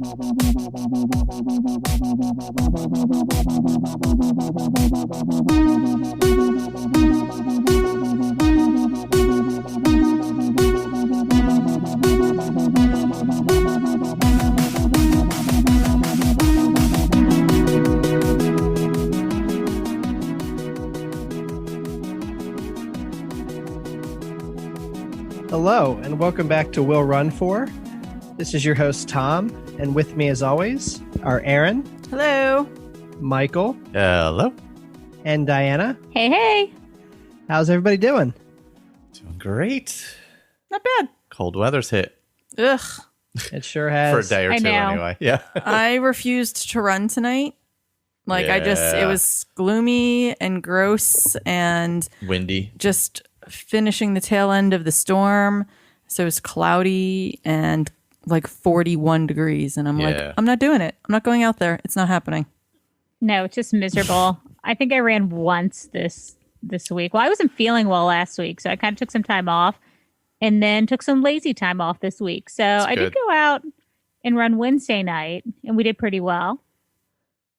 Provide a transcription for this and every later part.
Hello, and welcome back to We'll Run For. This is your host, Tom, and with me, as always, are Aaron. Hello. Michael. Hello. And Diana. Hey, hey. How's everybody doing? Doing great. Not bad. Cold weather's hit. Ugh. It sure has. For a day or two, anyway. Yeah. I refused to run tonight. It was gloomy and gross and windy. Just finishing the tail end of the storm. So it was cloudy and like 41 degrees. And I'm like, I'm not doing it. I'm not going out there. It's not happening. No, it's just miserable. I think I ran once this week. Well, I wasn't feeling well last week, so I kind of took some time off and then took some lazy time off this week. So I did go out and run Wednesday night, and we did pretty well.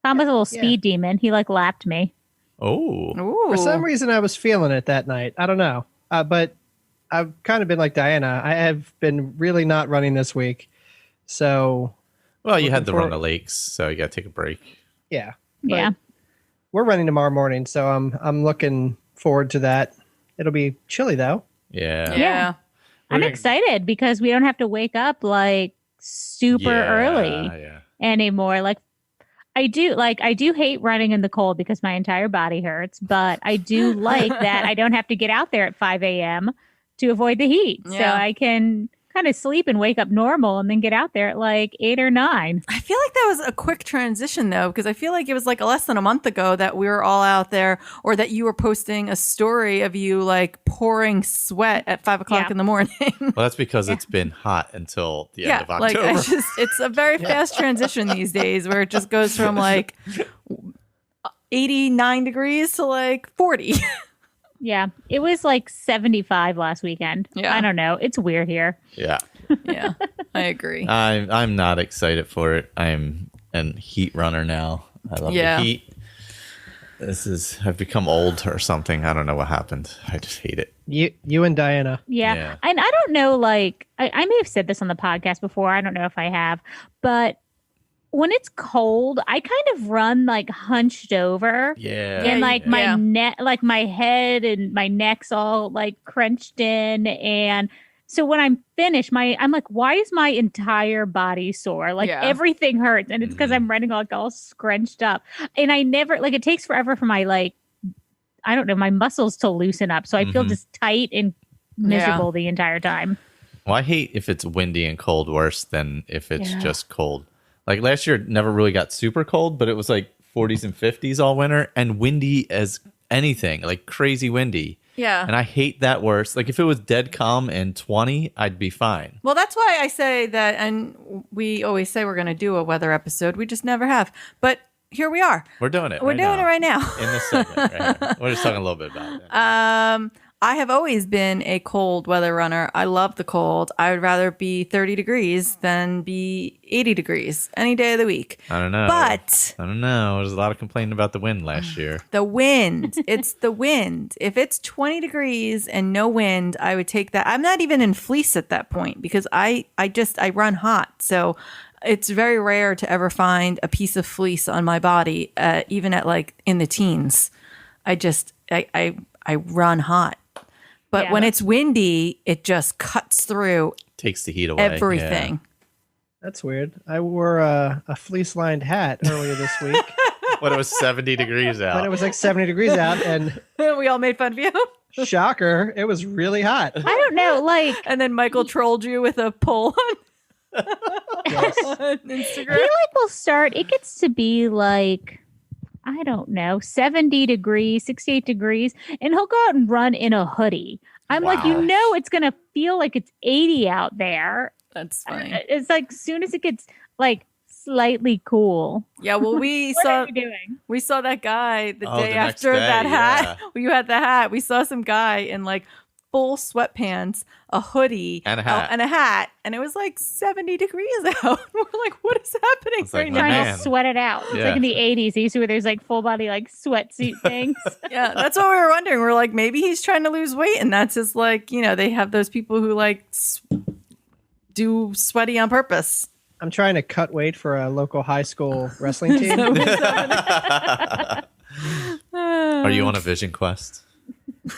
Tom was a little speed demon. He lapped me. Oh. Ooh. For some reason, I was feeling it that night. I don't know. But I've kind of been like Diana. I have been really not running this week. So. Well, you had to run the lakes, so you got to take a break. Yeah. Yeah. We're running tomorrow morning, so I'm looking forward to that. It'll be chilly, though. Yeah. I'm excited because we don't have to wake up super early anymore. I do hate running in the cold because my entire body hurts, but I do like that I don't have to get out there at 5 a.m. to avoid the heat. Yeah. So I can kind of sleep and wake up normal and then get out there at 8 or 9. I feel like that was a quick transition, though, because I feel like it was less than a month ago that we were all out there, or that you were posting a story of you pouring sweat at 5 o'clock in the morning. Well, that's because it's been hot until the end of October. It's a very fast transition these days where it just goes from 89 degrees to 40. Yeah, it was 75 last weekend. Yeah. I don't know. It's weird here. Yeah. Yeah, I agree. I'm not excited for it. I'm a heat runner now. I love the heat. I've become old or something. I don't know what happened. I just hate it. You and Diana. Yeah. And I don't know, I may have said this on the podcast before. I don't know if I have, but when it's cold, I kind of run hunched over. Yeah. And my neck, my head and my neck's all crunched in. And so when I'm finished, I'm like, why is my entire body sore? Everything hurts. And it's because I'm running all scrunched up. And I never, it takes forever for my, I don't know, my muscles to loosen up. So I feel just tight and miserable the entire time. Well, I hate if it's windy and cold worse than if it's just cold. Last year, it never really got super cold, but it was 40s and 50s all winter and windy as anything, crazy windy. Yeah. And I hate that worse. If it was dead calm and 20, I'd be fine. Well, that's why I say that, and we always say we're going to do a weather episode. We just never have. But here we are. We're doing it. We're doing it right now. In this segment, right here. We're just talking a little bit about it. I have always been a cold weather runner. I love the cold. I would rather be 30 degrees than be 80 degrees any day of the week. I don't know. But I don't know. There's a lot of complaining about the wind last year. The wind. It's the wind. If it's 20 degrees and no wind, I would take that. I'm not even in fleece at that point because I run hot. So it's very rare to ever find a piece of fleece on my body, even at in the teens. I run hot. But when it's windy, it just cuts through. Takes the heat away. Everything. Yeah. That's weird. I wore a fleece-lined hat earlier this week. When it was 70 degrees out. When it was 70 degrees out, and we all made fun of you. Shocker, it was really hot. I don't know, And then Michael trolled you with a poll on Instagram. He will start. It gets to be I don't know, 70 degrees, 68 degrees, and he'll go out and run in a hoodie. I'm it's going to feel like it's 80 out there. That's funny. It's as soon as it gets slightly cool. Yeah, well, we are you doing? We saw that guy the day the after next day, that hat. Well, you had the hat. We saw some guy in full sweatpants, a hoodie, and a hat. And it was 70 degrees out. We're like, what is happening It's like, right my now? Trying man. to sweat it out. It's Yeah. like in the 80s. You see where there's like full body like sweatsuit things. Yeah, that's what we were wondering. We're like, maybe he's trying to lose weight, and that's just like, they have those people who like do sweaty on purpose. I'm trying to cut weight for a local high school wrestling team. Are you on a vision quest?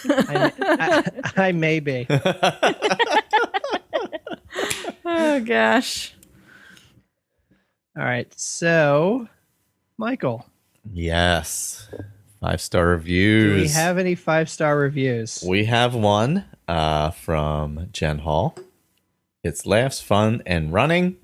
I may be. Oh gosh. All right. So, Michael, Yes. 5-star do reviews. we have any 5-star reviews? We have one from Jen Hall. It's laughs, fun, and running.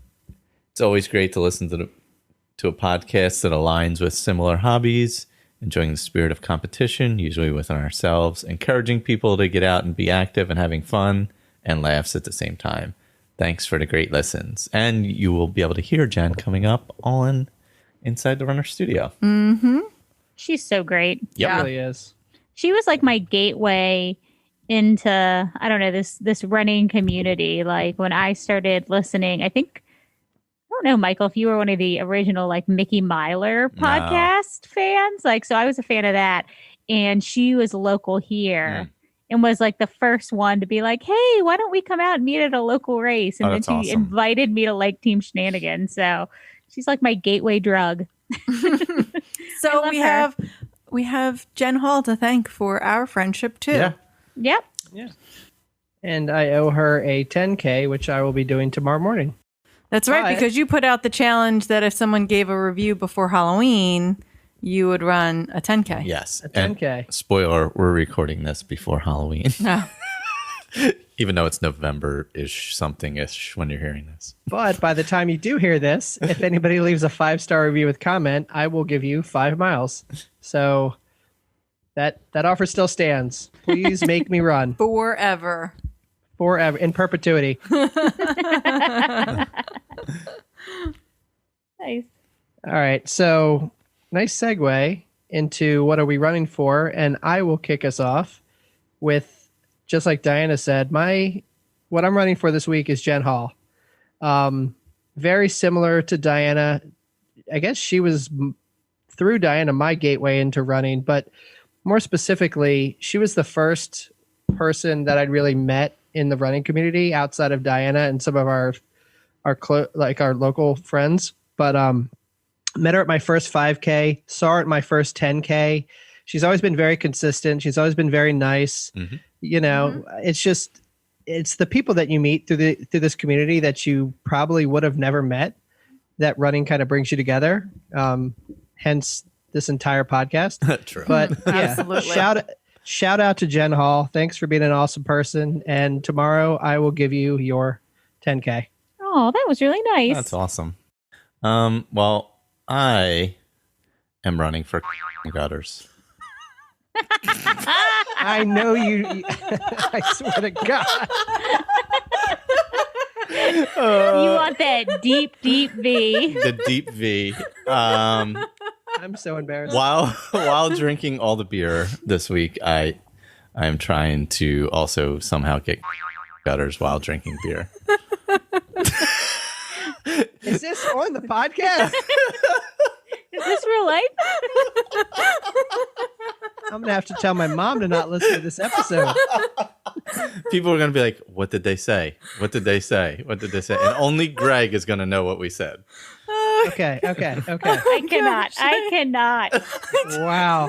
It's always great to listen to a podcast that aligns with similar hobbies, enjoying the spirit of competition, usually within ourselves, encouraging people to get out and be active and having fun and laughs at the same time. Thanks for the great listens. And you will be able to hear Jen coming up on Inside the Runner Studio. She's so great. It Yeah. really is. She was like my gateway into, I don't know, this running community. Like when I started listening, I don't know, Michael, if you were one of the original like Mickey Myler podcast fans. Like, so I was a fan of that. And she was local here and was like the first one to be like, hey, why don't we come out and meet at a local race? And then that's she awesome. invited me to like Team Shenanigans. So she's like my gateway drug. I So love we her. have Jen Hall to thank for our friendship too. Yeah. Yep. And I owe her a 10K, which I will be doing tomorrow morning. That's right, But- because you put out the challenge that if someone gave a review before Halloween, you would run a 10K. Yes. A And 10K. spoiler, we're recording this before Halloween. No. Even though it's November-ish, something-ish when you're hearing this. But by the time you do hear this, if anybody leaves a 5-star review with comment, I will give you 5 miles. So that offer still stands. Please make me run Forever. forever in perpetuity. Nice. All right. So nice segue into what are we running for? And I will kick us off with, just like Diana said, what I'm running for this week is Jen Hall. Very similar to Diana. I guess she was through Diana my gateway into running, but more specifically, she was the first person that I'd really met in the running community outside of Diana and some of our local friends. But met her at my first 5K, saw her at my first 10K. She's always been very consistent. She's always been very nice. Mhm. You know, it's the people that you meet through this community that you probably would have never met, that running kind of brings you together. Hence this entire podcast. True. But yeah, Absolutely. shout out to Jen Hall. Thanks for being an awesome person. And tomorrow I will give you your 10K. Oh, that was really nice. That's awesome. Well, I am running for gutters. I know you. I swear to God. You want that deep, deep V. The deep V. I'm so embarrassed. While drinking all the beer this week, I am trying to also somehow get gutters while drinking beer. Is this on the podcast? Is this real life? I'm going to have to tell my mom to not listen to this episode. People are going to be like, what did they say? What did they say? What did they say? And only Greg is going to know what we said. Okay. I cannot. I cannot. Wow.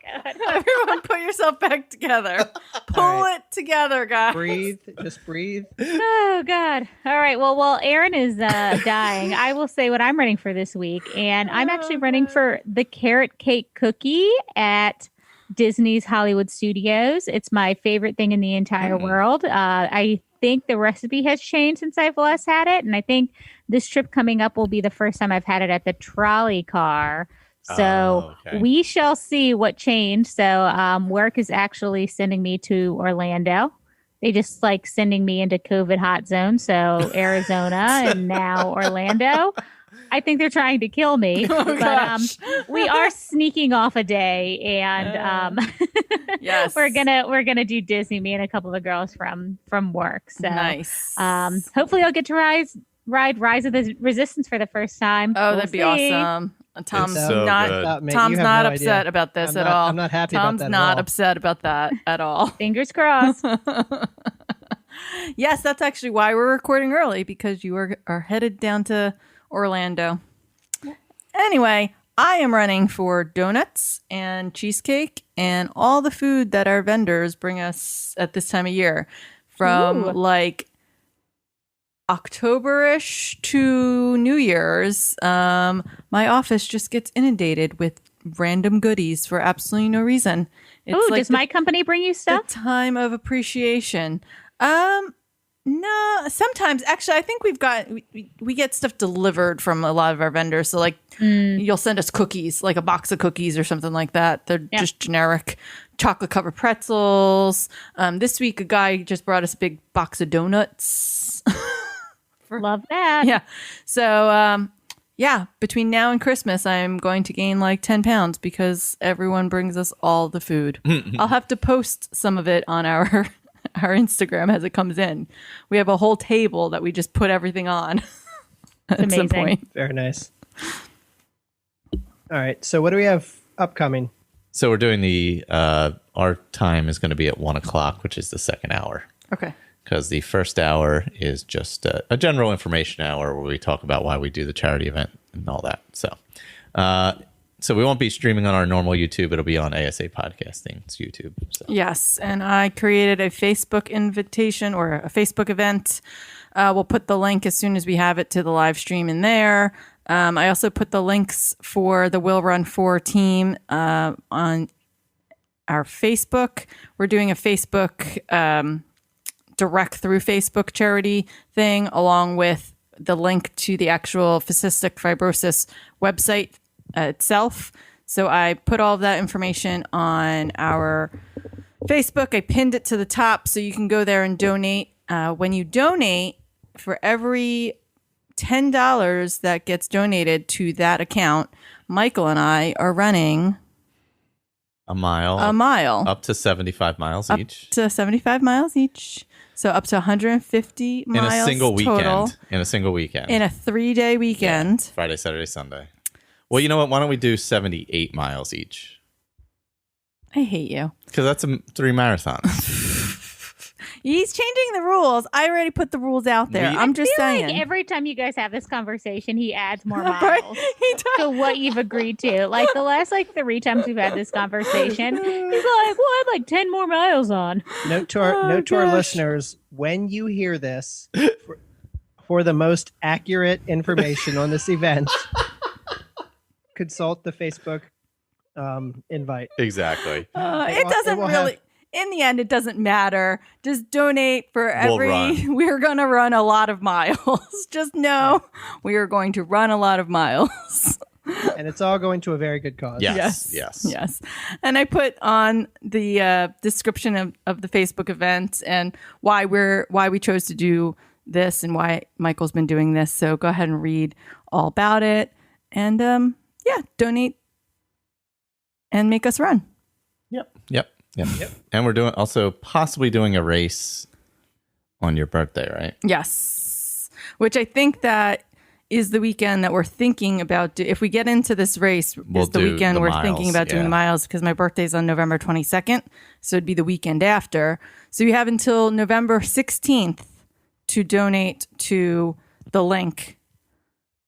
God. Everyone put yourself back together. Pull right. it together, guys. Breathe. Just breathe. Oh God. All right. Well, while Aaron is dying, I will say what I'm running for this week, and I'm actually running for the carrot cake cookie at Disney's Hollywood Studios. It's my favorite thing in the entire world. I think the recipe has changed since I've last had it, and I think this trip coming up will be the first time I've had it at the trolley car. So okay. we shall see what changed. So work is actually sending me to Orlando. They just like sending me into COVID hot zone. So Arizona and now Orlando. I think they're trying to kill me. But we are sneaking off a day, and Yes. we're gonna do Disney. Me and a couple of girls from work. So Nice. hopefully I'll get to ride Rise of the Resistance for the first time. Oh, that'd be awesome. Tom's so not. good. Tom's not upset about this at all. I'm not happy Tom's about that. not upset about that at all. Fingers crossed. Yes, that's actually why we're recording early, because you are headed down to Orlando. Anyway, I am running for donuts and cheesecake and all the food that our vendors bring us at this time of year, from like October-ish to New Year's. My office just gets inundated with random goodies for absolutely no reason. It's does my company bring you stuff? The time of appreciation. No, sometimes actually I think we get stuff delivered from a lot of our vendors. So like you'll send us cookies, like a box of cookies or something like that. They're just generic chocolate covered pretzels. This week a guy just brought us a big box of donuts. Love that. Yeah. So between now and Christmas I'm going to gain like 10 pounds because everyone brings us all the food. I'll have to post some of it on our Instagram as it comes in. We have a whole table that we just put everything on at some point. Very nice. All right. So what do we have upcoming? So we're doing our time is going to be at 1:00, which is the second hour. Okay. Because the first hour is just a general information hour where we talk about why we do the charity event and all that. So we won't be streaming on our normal YouTube. It'll be on ASA Podcasting's YouTube. So. Yes, and I created a Facebook invitation or a Facebook event. We'll put the link as soon as we have it to the live stream in there. I also put the links for the Will Run 4 team on our Facebook. We're doing a Facebook direct through Facebook charity thing, along with the link to the actual Cystic Fibrosis website itself. So I put all of that information on our Facebook. I pinned it to the top so you can go there and donate. When you donate, for every $10 that gets donated to that account, Michael and I are running a mile up to 75 miles each. To 75 miles each. So up to 150 miles in a single total. weekend. In a single weekend. In a 3-day weekend. Yeah. Friday, Saturday, Sunday. Well, you know what? Why don't we do 78 miles each? I hate you. Because that's 3 marathons. He's changing the rules. I already put the rules out there. I'm just saying. Like every time you guys have this conversation, he adds more miles Right? to what you've agreed to. Like the last 3 times we've had this conversation, he's like, "Well, I'd like 10 more miles on." Note to our listeners: when you hear this, for the most accurate information on this event, consult the Facebook invite. Exactly. It doesn't really. In the end, it doesn't matter. Just donate for every. We're going to run a lot of miles. Just know we are going to run a lot of miles. And it's all going to a very good cause. Yes. And I put on the description of the Facebook event and why we chose to do this and why Michael's been doing this. So go ahead and read all about it. And donate and make us run. Yep. And we're possibly doing a race on your birthday, right? Yes. Which I think that is the weekend that we're thinking about. If we get into this race, is the weekend we're thinking about doing the miles, because my birthday's on November 22nd. So it'd be the weekend after. So you have until November 16th to donate to the link.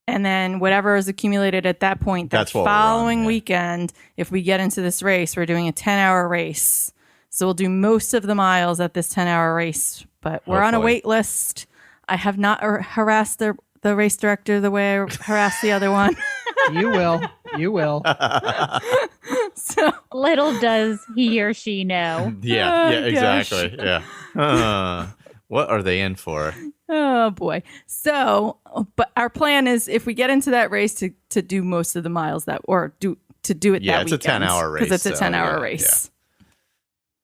And then whatever is accumulated at that point, that following weekend, if we get into this race, we're doing a 10-hour race. So we'll do most of the miles at this 10-hour race. But we're on a wait list. I have not harassed the race director the way I harassed the other one. You will. So little does he or she know. Yeah, exactly. Yeah. What are they in for? Oh boy. So, but our plan is if we get into that race to do most of the miles to do it that weekend. Yeah, it's a 10-hour race. Because it's a 10-hour race. Yeah.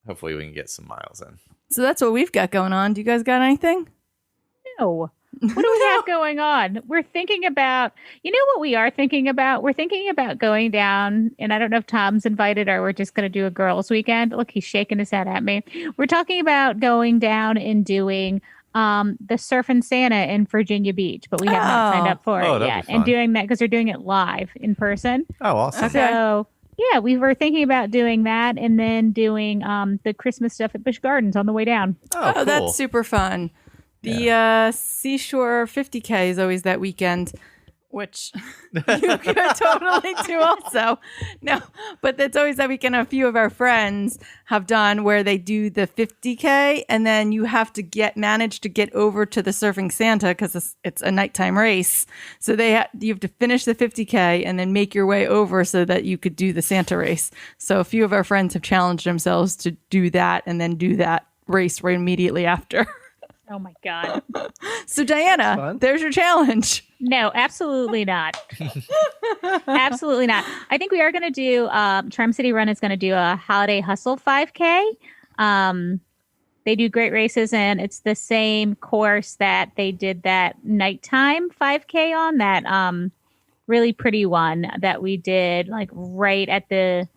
Hopefully we can get some miles in. So that's what we've got going on. Do you guys got anything? No. What do we have going on? We're thinking about, what we are thinking about? We're thinking about going down, and I don't know if Tom's invited or we're just going to do a girls' weekend. Look, he's shaking his head at me. We're talking about going down and doing the Surfin' Santa in Virginia Beach, but we have not signed up for it that'd yet. be And fun. doing that because they're doing it live in person. Oh, awesome. Okay. So yeah, we were thinking about doing that and then doing the Christmas stuff at Busch Gardens on the way down. Oh, cool. that's super fun. The Seashore 50K is always that weekend, which you could totally do also. No, but that's always that weekend. A few of our friends have done where they do the 50K and then you have to manage to get over to the Surfing Santa because it's a nighttime race. So you have to finish the 50K and then make your way over so that you could do the Santa race. So a few of our friends have challenged themselves to do that and then do that race right immediately after. Oh my God. So Diana, there's your challenge. No, absolutely not. Absolutely not. I think we are going to do, Charm City Run is going to do a Holiday Hustle 5K. They do great races and it's the same course that they did that nighttime 5K on, that really pretty one that we did like right at the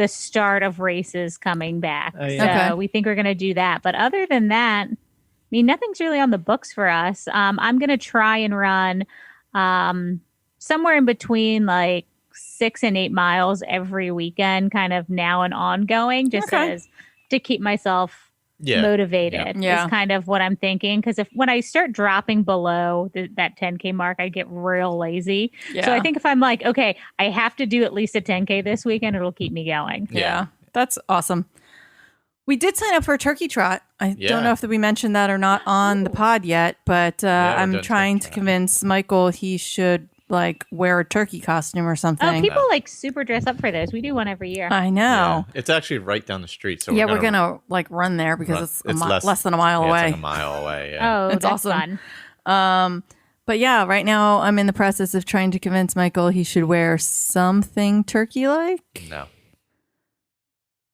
start of races coming back. Oh, yeah. So we think we're going to do that. But other than that, I mean, nothing's really on the books for us. I'm going to try and run somewhere in between like 6 and 8 miles every weekend, kind of now and ongoing, just as to keep myself motivated is kind of what I'm thinking. Because when I start dropping below that 10K mark, I get real lazy. Yeah. So I think if I'm like, okay, I have to do at least a 10K this weekend, it'll keep me going. Yeah, that's awesome. We did sign up for a turkey trot. I don't know if we mentioned that or not on the pod yet, but I'm trying to convince Michael he should like wear a turkey costume or something. Oh, people like super dress up for those. We do one every year. I know. Yeah. It's actually right down the street. So we're gonna like run there because it's less than a mile away. It's like a mile away. Yeah. Oh, it's that's awesome. Fun. But yeah, right now I'm in the process of trying to convince Michael he should wear something turkey-like. No.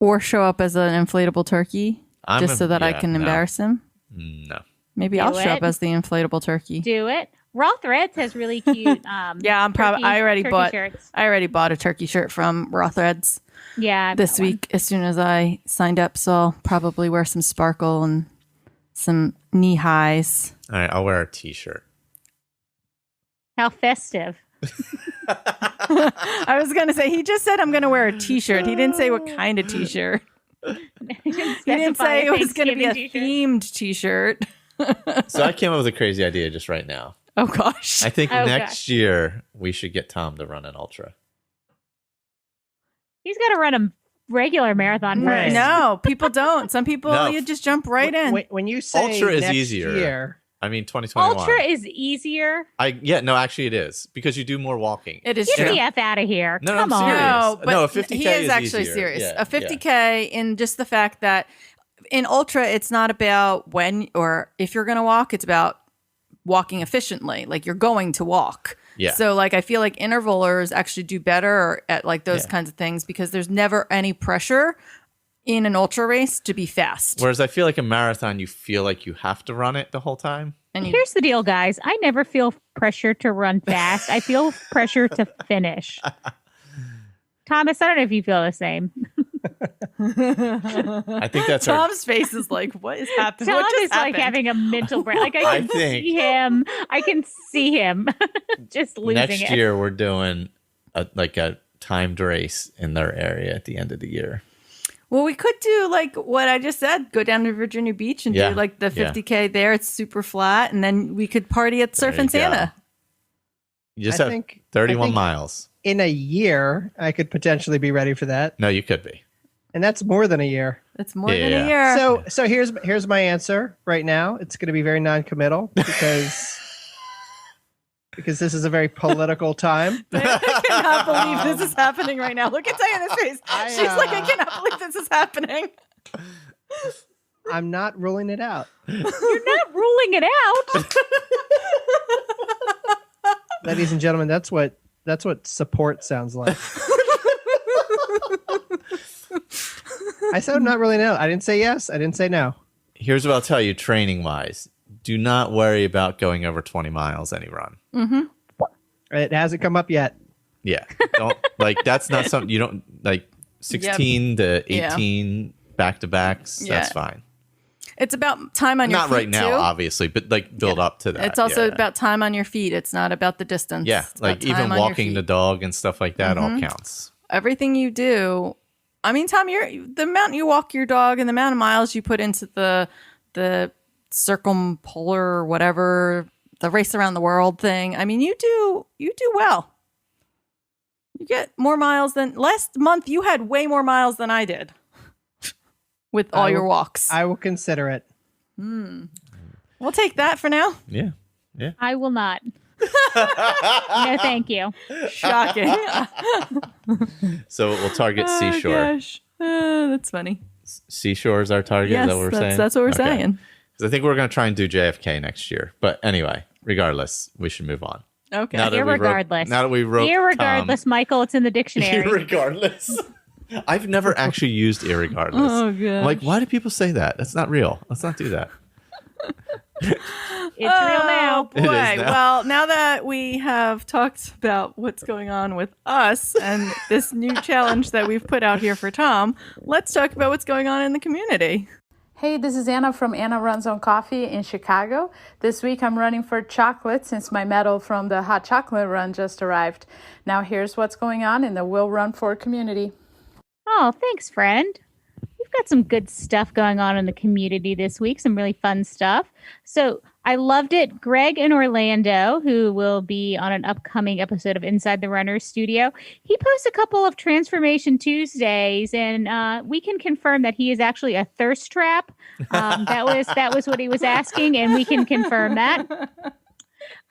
Or show up as an inflatable turkey just so that I can embarrass him. No. Maybe I'll show up as the inflatable turkey. Do it. Raw Threads has really cute. Yeah, I'm probably. I already bought a turkey shirt from Raw Threads. Yeah, this week as soon as I signed up, so I'll probably wear some sparkle and some knee highs. All right, I'll wear a t-shirt. How festive. I was gonna say he just said I'm gonna wear a t-shirt. He didn't say what kind of t-shirt. He didn't say it was gonna be a themed t-shirt. So I came up with a crazy idea just right now. Oh gosh. I think next year we should get Tom to run an ultra. He's got to run a regular marathon first. No, people don't. Some people you just jump right in. When you say ultra is next easier. Year, I mean, 2021. Ultra is easier. No, actually it is because you do more walking. It is Get true. the F out of here. No, Come I'm on. serious. No, but no, a 50K he is actually easier. serious. Yeah, a 50K in just the fact that in ultra, it's not about when or if you're going to walk. It's about walking efficiently. Like you're going to walk. Yeah. So like I feel like intervalers actually do better at like those kinds of things because there's never any pressure in an ultra race to be fast. Whereas I feel like a marathon, you feel like you have to run it the whole time. And here's the deal, guys. I never feel pressure to run fast. I feel pressure to finish. Thomas, I don't know if you feel the same. I think that's Tom's face is like, what is happening? Tom is happened? like having a mental break. Like I can see him. I can see him just losing it. Next year, we're doing a timed race in their area at the end of the year. Well, we could do like what I just said, go down to Virginia Beach and do like the 50K there. It's super flat. And then we could party at Surfin' Santa. You just have 31 miles. In a year, I could potentially be ready for that. No, you could be. And that's more than a year. That's more than a year. So here's my answer right now. It's going to be very non-committal because this is a very political time. I cannot believe this is happening right now. Look at Diana's face. She's like, I cannot believe this is happening. I'm not ruling it out. You're not ruling it out. Ladies and gentlemen, that's what support sounds like. I said I'm not ruling it out. I didn't say yes. I didn't say no. Here's what I'll tell you training wise. Do not worry about going over 20 miles any run. Mm-hmm. It hasn't come up yet. Yeah. Don't that's not something you don't 16 to 18 back-to-backs. That's fine. It's about time on your feet, not right now, too. obviously, but like build up to that. It's also about time on your feet. It's not about the distance. Yeah, It's like about time even on your walking feet. the dog and stuff like that all counts. Everything you do. I mean, Tom, the amount you walk your dog and the amount of miles you put into the circumpolar or whatever, the race around the world thing. I mean, you do well. You get more miles than last month. You had way more miles than I did with all your walks. I will consider it. We'll take that for now. Yeah. I will not. No, thank you. Shocking. So we'll target seashore. Gosh. That's funny. Seashore is our target. Yes, is that what we're saying? that's what we're saying. Because I think we're going to try and do JFK next year. But anyway, regardless, we should move on. Okay. Now that we wrote- Irregardless. now that we wrote Irregardless, Michael, it's in the dictionary. Irregardless. I've never actually used irregardless. Oh, gosh. I'm like, why do people say that? That's not real. Let's not do that. It's real now. Boy. It is now. Well, now that we have talked about what's going on with us and this new challenge that we've put out here for Tom, let's talk about what's going on in the community. Hey, this is Anna from Anna Runs on Coffee in Chicago. This week I'm running for chocolate since my medal from the hot chocolate run just arrived. Now here's what's going on in the Will Run For community. Oh, thanks, friend. We've got some good stuff going on in the community this week, some really fun stuff. So I loved it. Greg in Orlando, who will be on an upcoming episode of Inside the Runners Studio, he posts a couple of Transformation Tuesdays, and we can confirm that he is actually a thirst trap. That was what he was asking, and we can confirm that.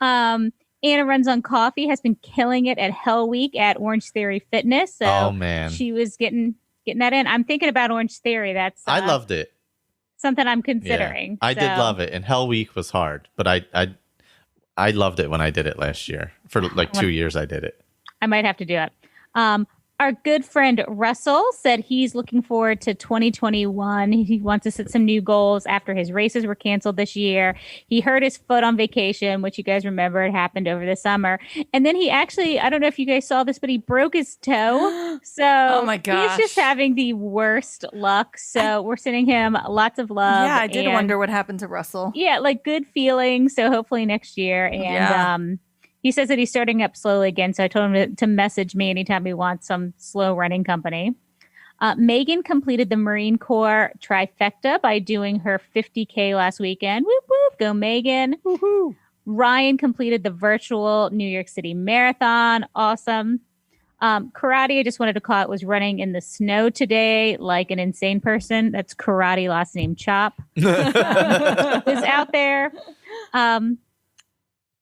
Anna Runs on Coffee has been killing it at Hell Week at Orange Theory Fitness. So Oh, man. she was getting that in. I'm thinking about Orange Theory. That's I loved it. something I'm Yeah. considering. I did So, love it. And Hell Week was hard, but I loved it when I did it last year. For like 2 years I did it. I might have to do it. Our good friend Russell said he's looking forward to 2021. He wants to set some new goals after his races were canceled this year. He hurt his foot on vacation, which you guys remember it happened over the summer. And then he actually, I don't know if you guys saw this, but he broke his toe. So Oh my gosh. he's just having the worst luck. So we're sending him lots of love. Yeah, I did and- wonder what happened to Russell. Yeah, like good feelings. So hopefully next year. And Yeah. he says that he's starting up slowly again. So I told him to message me anytime he wants some slow running company. Megan completed the Marine Corps trifecta by doing her 50K last weekend. Whoop, whoop. Go, Megan. Woohoo. Ryan completed the virtual New York City Marathon. Awesome. Karate, I just wanted to call it, was running in the snow today like an insane person. That's Karate, last name Chop. Is out there.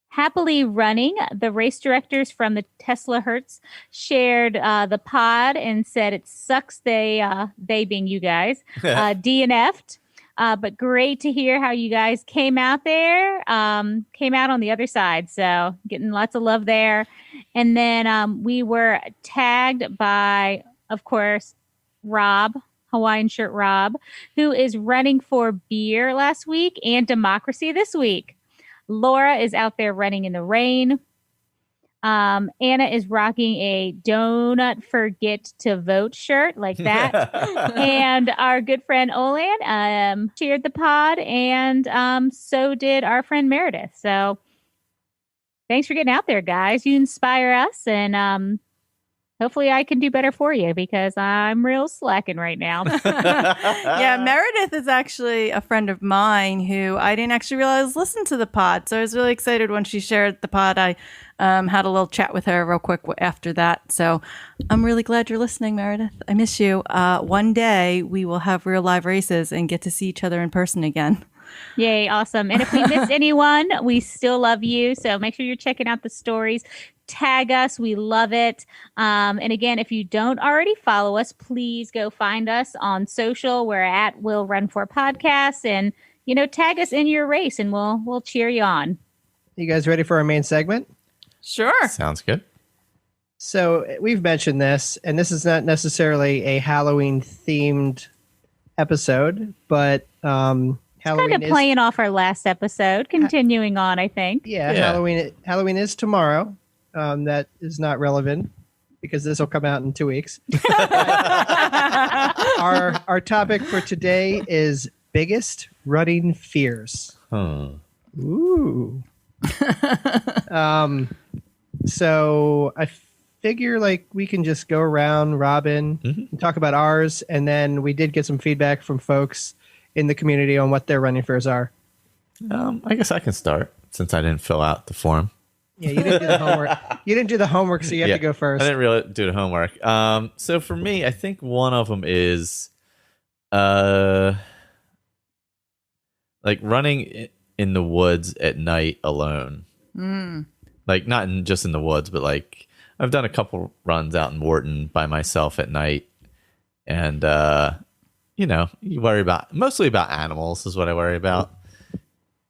Happily Running, the race directors from the Tesla Hertz shared the pod and said it sucks they being you guys, DNF'd. But great to hear how you guys came out there, came out on the other side. So getting lots of love there. And then we were tagged by, of course, Rob, Hawaiian Shirt Rob, who is running for beer last week and democracy this week. Laura is out there running in the rain. Anna is rocking a "Don't Forget to Vote" shirt like that. And our good friend Olan cheered the pod, and so did our friend Meredith. So thanks for getting out there, guys. You inspire us, and hopefully I can do better for you because I'm real slacking right now. Yeah, Meredith is actually a friend of mine who I didn't actually realize listened to the pod. So I was really excited when she shared the pod. I had a little chat with her real quick after that. So I'm really glad you're listening, Meredith. I miss you. One day we will have real live races and get to see each other in person again. Yay, awesome. And if we miss anyone, we still love you. So make sure you're checking out the stories. Tag us. We love it. And again, if you don't already follow us, please go find us on social. We're at Will Run For Podcasts, and, tag us in your race and we'll cheer you on. You guys ready for our main segment? Sure. Sounds good. So we've mentioned this, and this is not necessarily a Halloween themed episode, but Halloween Kind of is playing off our last episode, continuing on, I think. Yeah. Yeah. Halloween is tomorrow. That is not relevant because this will come out in 2 weeks. Our topic for today is biggest running fears. Ooh. So I figure like we can just go around, Robin, and talk about ours, and then we did get some feedback from folks in the community on what their running fears are. I guess I can start since I didn't fill out the form. Yeah, you didn't do the homework. You didn't do the homework, so you have to go first. I didn't really do the homework. So for me, I think one of them is like running in the woods at night alone. Like not just in the woods, but like I've done a couple runs out in Wharton by myself at night, and you worry mostly about animals is what I worry about,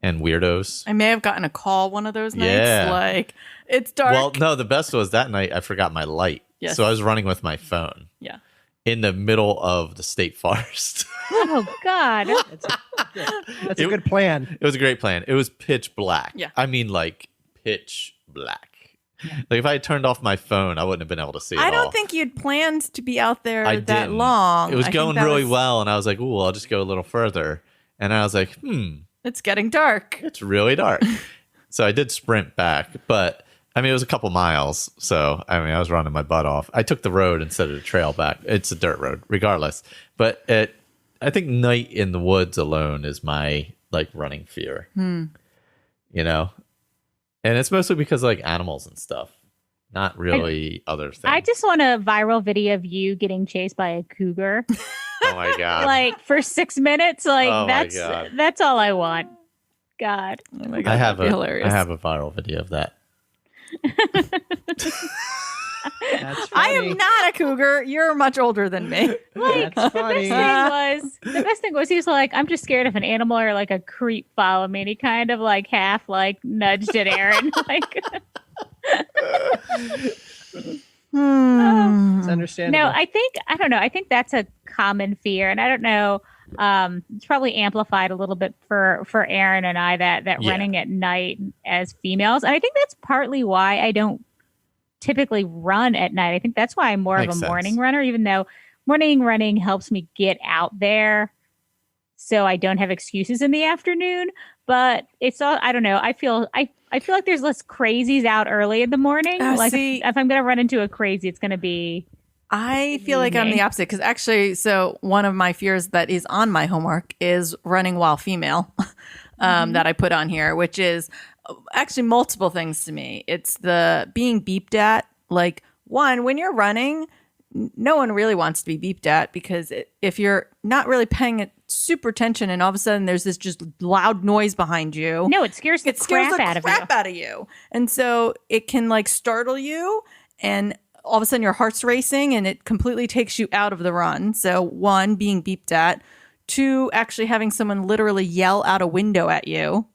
and weirdos. I may have gotten a call one of those nights. Yeah. Like, it's dark. Well, no, the best was that night I forgot my light. Yes. So I was running with my phone. Yeah. In the middle of the state forest. Oh God. That's a good plan. It was a great plan. It was pitch black. Yeah. I mean, like, pitch black. Like, if I had turned off my phone, I wouldn't have been able to see it I don't all. think you'd planned to be out there that didn't. long. It was I going think that really was- well, and I was like, ooh, I'll just go a little further. And I was like, It's getting dark. it's really dark. So I did sprint back, but I mean, it was a couple miles. So, I mean, I was running my butt off. I took the road instead of the trail back. It's a dirt road, regardless. But I think night in the woods alone is my, like, running fear. You know? And it's mostly because, like, animals and stuff. Not really other things. I just want a viral video of you getting chased by a cougar. Oh, my God. Like for 6 minutes. Like Oh my God. that's all I want. God. Oh my God, I have that'd be hilarious. I have a viral video of that. That's I funny. am not a cougar. You're much older than me. Like That's funny. the best thing was he was like, I'm just scared if an animal or like a creep follow me. And he kind of like half like nudged at Aaron. Like It's understandable. no, I don't know. I think that's a common fear. And I don't know. It's probably amplified a little bit for Aaron and I that Yeah. running at night as females. And I think that's partly why I don't typically run at night. I think that's why I'm more Makes of a sense. morning runner, even though morning running helps me get out there so I don't have excuses in the afternoon. But it's all, I don't know. I feel like there's less crazies out early in the morning. Like See- if I'm going to run into a crazy, it's going to be I feel like I'm the opposite because actually, so one of my fears that is on my homework is running while female that I put on here, which is actually multiple things to me. It's the being beeped at. Like, one, when you're running, no one really wants to be beeped at because if you're not really paying super attention and all of a sudden there's this just loud noise behind you. no, it scares the crap out of you. out of you. And so it can like startle you and all of a sudden your heart's racing and it completely takes you out of the run. So one, being beeped at. Two, actually having someone literally yell out a window at you.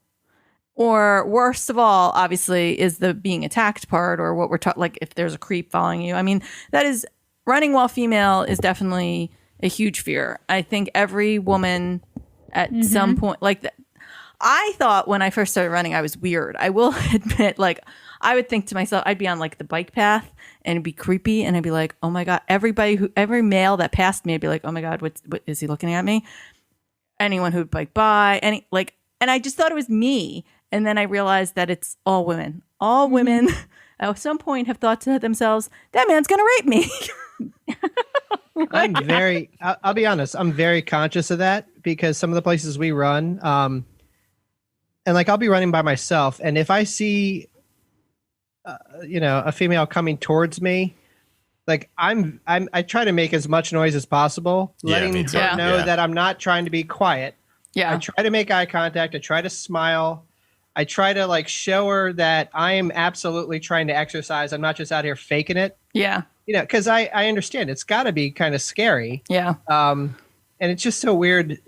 Or worst of all, obviously, is the being attacked part or what we're talking, like if there's a creep following you. I mean, that is running while female is definitely a huge fear. I think every woman at some point, like that. I thought when I first started running, I was weird. I will admit, like, I would think to myself, I'd be on like the bike path and it'd be creepy. And I'd be like, oh my God, every male that passed me, I'd be like, oh my God, what is he looking at me? Anyone who'd bike by, and I just thought it was me. And then I realized that it's all women. All women at some point have thought to themselves, that man's going to rape me. I'll be honest, I'm very conscious of that because some of the places we run, and like I'll be running by myself. And if I see, a female coming towards me, like I try to make as much noise as possible, Yeah, letting me too. her know Yeah. that I'm not trying to be quiet. Yeah. I try to make eye contact. I try to smile. I try to like show her that I am absolutely trying to exercise. I'm not just out here faking it, Yeah. because I understand it's got to be kind of scary. Yeah. And it's just so weird.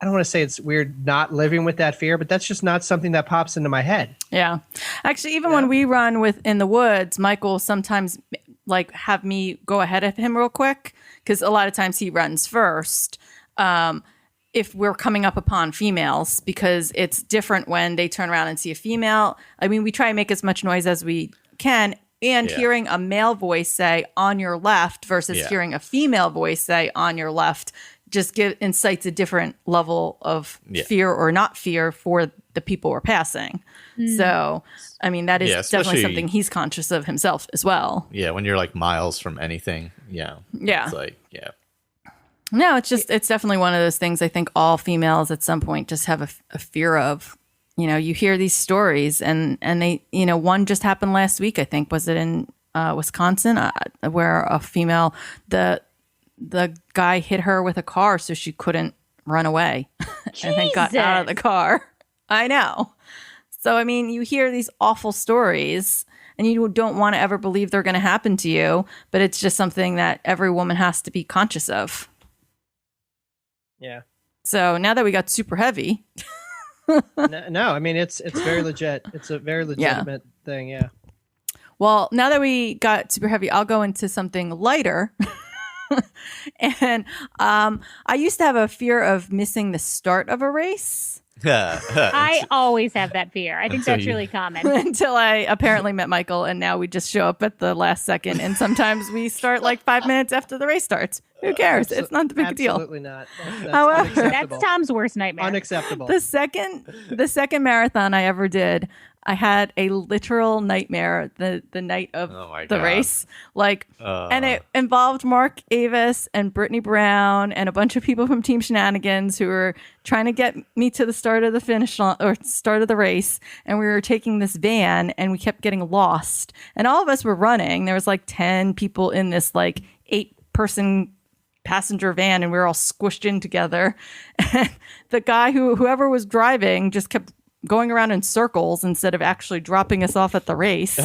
I don't want to say it's weird not living with that fear, but that's just not something that pops into my head. Yeah. Actually, even when we run in the woods, Michael sometimes like have me go ahead of him real quick because a lot of times he runs first. If we're coming up upon females, because it's different when they turn around and see a female. I mean, we try and make as much noise as we can. And Yeah. hearing a male voice say on your left versus Yeah. hearing a female voice say on your left just incites a different level of fear or not fear for the people we're passing. So, I mean, that is definitely something he's conscious of himself as well. Yeah, when you're like miles from anything. Yeah. Yeah. It's like, No, it's definitely one of those things I think all females at some point just have a fear of. You know, you hear these stories and they, you know, one just happened last week, I think. Was it in Wisconsin where a female, the guy hit her with a car so she couldn't run away and then got out of the car. I know. So, I mean, you hear these awful stories and you don't want to ever believe they're going to happen to you, but it's just something that every woman has to be conscious of. Yeah. So now that we got super heavy. No, I mean, it's very legit. It's a very legitimate thing. Yeah. Well, now that we got super heavy, I'll go into something lighter. And I used to have a fear of missing the start of a race. I always have that fear. I think that's really common. Until I apparently met Michael, and now we just show up at the last second. And sometimes we start like 5 minutes after the race starts. Who cares? It's not the big deal. Absolutely not. That's However, unacceptable. That's Tom's worst nightmare. Unacceptable. The second marathon I ever did, I had a literal nightmare the night of the race. And it involved Mark Avis and Brittany Brown and a bunch of people from Team Shenanigans who were trying to get me to the start of the finish line or start of the race. And we were taking this van and we kept getting lost. And all of us were running. There was like 10 people in this like 8-person passenger van, and we were all squished in together. And the guy whoever was driving just kept going around in circles instead of actually dropping us off at the race.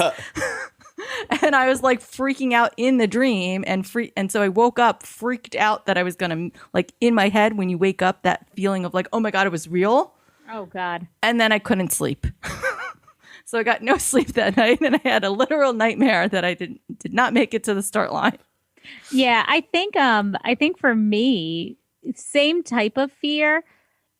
And I was like freaking out in the dream and so I woke up freaked out that I was gonna, like, in my head when you wake up, that feeling of like, oh my God, it was real. Oh God. And then I couldn't sleep. So I got no sleep that night and I had a literal nightmare that I did not make it to the start line. Yeah, I think for me, same type of fear.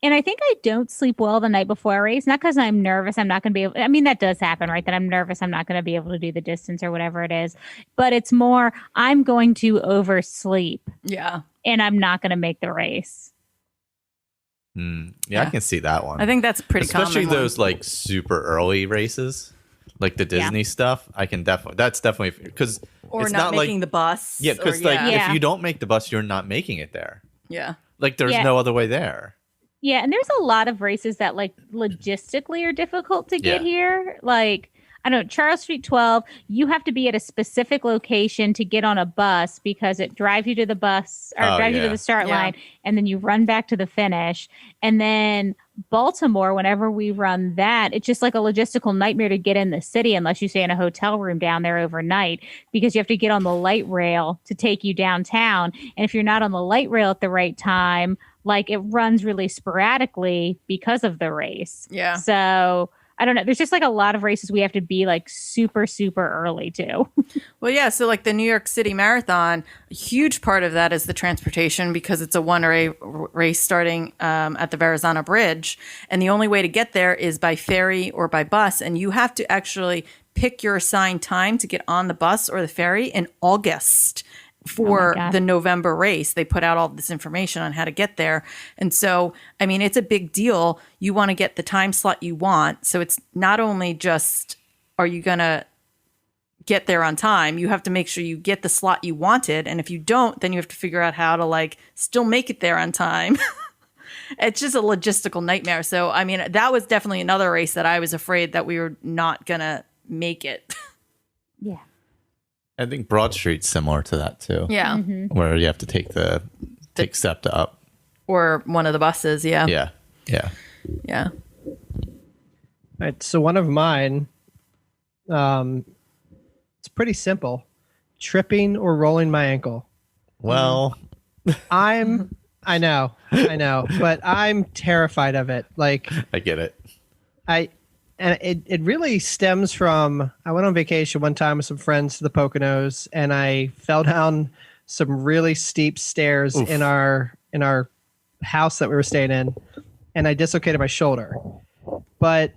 And I think I don't sleep well the night before a race, not because I'm nervous. I'm not going to be able, I mean, that does happen, right? That I'm nervous. I'm not going to be able to do the distance or whatever it is. But it's more, I'm going to oversleep. Yeah. And I'm not going to make the race. Yeah, I can see that one. I think that's pretty common. Especially those like super early races, like the Disney stuff. I can that's definitely because or it's not not making like, the bus. Yeah, because if you don't make the bus, you're not making it there. Yeah. Like there's no other way there. Yeah, and there's a lot of races that like logistically are difficult to get here. Like, I don't know, Charles Street 12, you have to be at a specific location to get on a bus because it drives you to the bus or drives you to the start line, and then you run back to the finish. And then Baltimore, whenever we run that, it's just like a logistical nightmare to get in the city unless you stay in a hotel room down there overnight because you have to get on the light rail to take you downtown. And if you're not on the light rail at the right time, like it runs really sporadically because of the race. Yeah. So I don't know. There's just like a lot of races we have to be like super, super early to. Well, yeah. So like the New York City Marathon, a huge part of that is the transportation because it's a one-way race starting at the Verrazano Bridge. And the only way to get there is by ferry or by bus. And you have to actually pick your assigned time to get on the bus or the ferry in August. For the November race, they put out all this information on how to get there. And so, I mean, it's a big deal. You want to get the time slot you want. So it's not only just, are you going to get there on time? You have to make sure you get the slot you wanted. And if you don't, then you have to figure out how to like still make it there on time. It's just a logistical nightmare. So, I mean, that was definitely another race that I was afraid that we were not going to make it. Yeah. I think Broad Street's similar to that too. Yeah. Mm-hmm. Where you have to take SEPTA up. Or one of the buses, yeah. Yeah. Yeah. All right, so one of mine, it's pretty simple. Tripping or rolling my ankle. Well, I know, but I'm terrified of it. Like I get it. And it really stems from, I went on vacation one time with some friends to the Poconos, and I fell down some really steep stairs in our house that we were staying in, and I dislocated my shoulder. But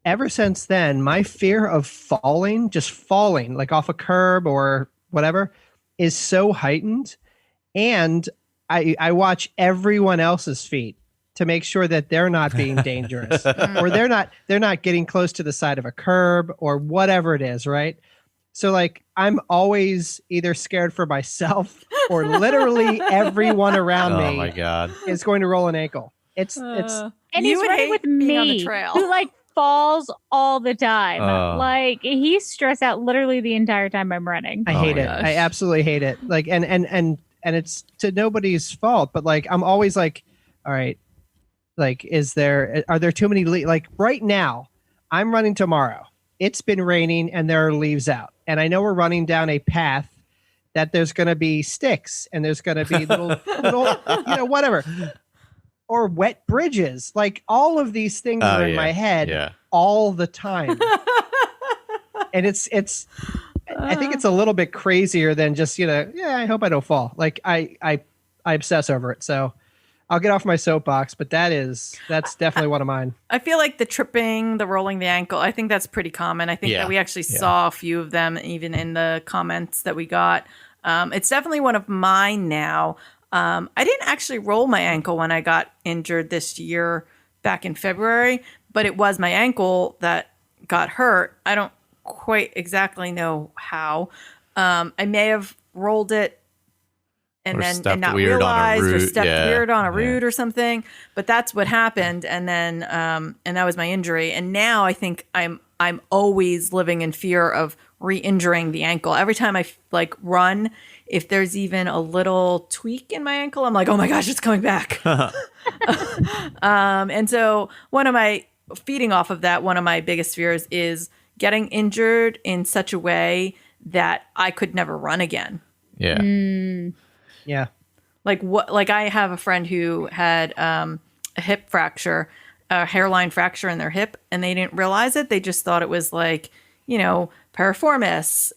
ever since then, my fear of falling, just falling, like off a curb or whatever, is so heightened. And I watch everyone else's feet to make sure that they're not being dangerous or they're not getting close to the side of a curb or whatever it is, right? So like I'm always either scared for myself or literally everyone around Oh me my God. is going to roll an ankle. It's You And he's would running hate with being on the me, trail. who like falls all the time. Oh. Like he's stressed out literally the entire time I'm running. I Oh hate my it. gosh. I absolutely hate it. Like and it's to nobody's fault, but like I'm always like, all right, like are there too many like right now I'm running tomorrow. It's been raining and there are leaves out. And I know we're running down a path that there's going to be sticks and there's going to be little whatever. Or wet bridges. Like all of these things are in my head all the time. And it's I think it's a little bit crazier than just, I hope I don't fall. Like I obsess over it. So I'll get off my soapbox, but that's definitely one of mine. I feel like the tripping, the rolling the ankle, I think that's pretty common. I think that we actually saw a few of them even in the comments that we got. It's definitely one of mine now. I didn't actually roll my ankle when I got injured this year back in February, but it was my ankle that got hurt. I don't quite exactly know how. I may have rolled it and not realized or stepped weird on a route or something, but that's what happened. And then and that was my injury. And now I think I'm always living in fear of re-injuring the ankle. Every time I run, if there's even a little tweak in my ankle, I'm like, oh my gosh, it's coming back. And so feeding off of that, one of my biggest fears is getting injured in such a way that I could never run again. Yeah. Yeah. Like I have a friend who had a hip fracture, a hairline fracture in their hip, and they didn't realize it. They just thought it was like, piriformis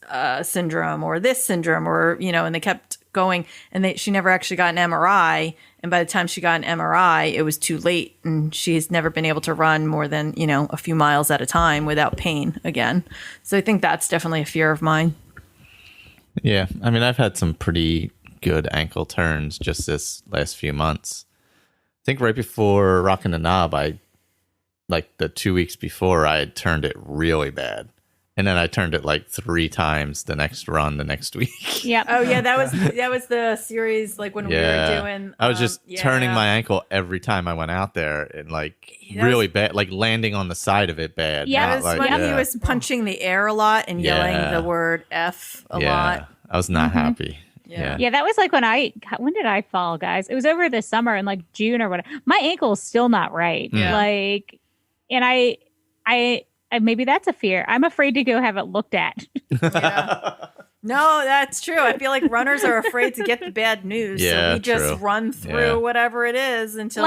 syndrome or this syndrome or, and they kept going and she never actually got an MRI. And by the time she got an MRI, it was too late. And she's never been able to run more than, a few miles at a time without pain again. So I think that's definitely a fear of mine. Yeah. I mean, I've had some pretty good ankle turns just this last few months. I think right before Rockin' the Knob, the 2 weeks before, I had turned it really bad. And then I turned it 3 times the next week. Yeah. Oh yeah, that was the series when we were doing. I was just turning my ankle every time I went out there and really bad, landing on the side of it bad. Yeah, that was when he was punching the air a lot and yelling the word F a lot. I was not happy. Yeah. Yeah, that was when did I fall, guys? It was over the summer in June or whatever. My ankle is still not right. Yeah. And I maybe that's a fear. I'm afraid to go have it looked at. Yeah. No, that's true. I feel like runners are afraid to get the bad news. Yeah, so we just run through whatever it is until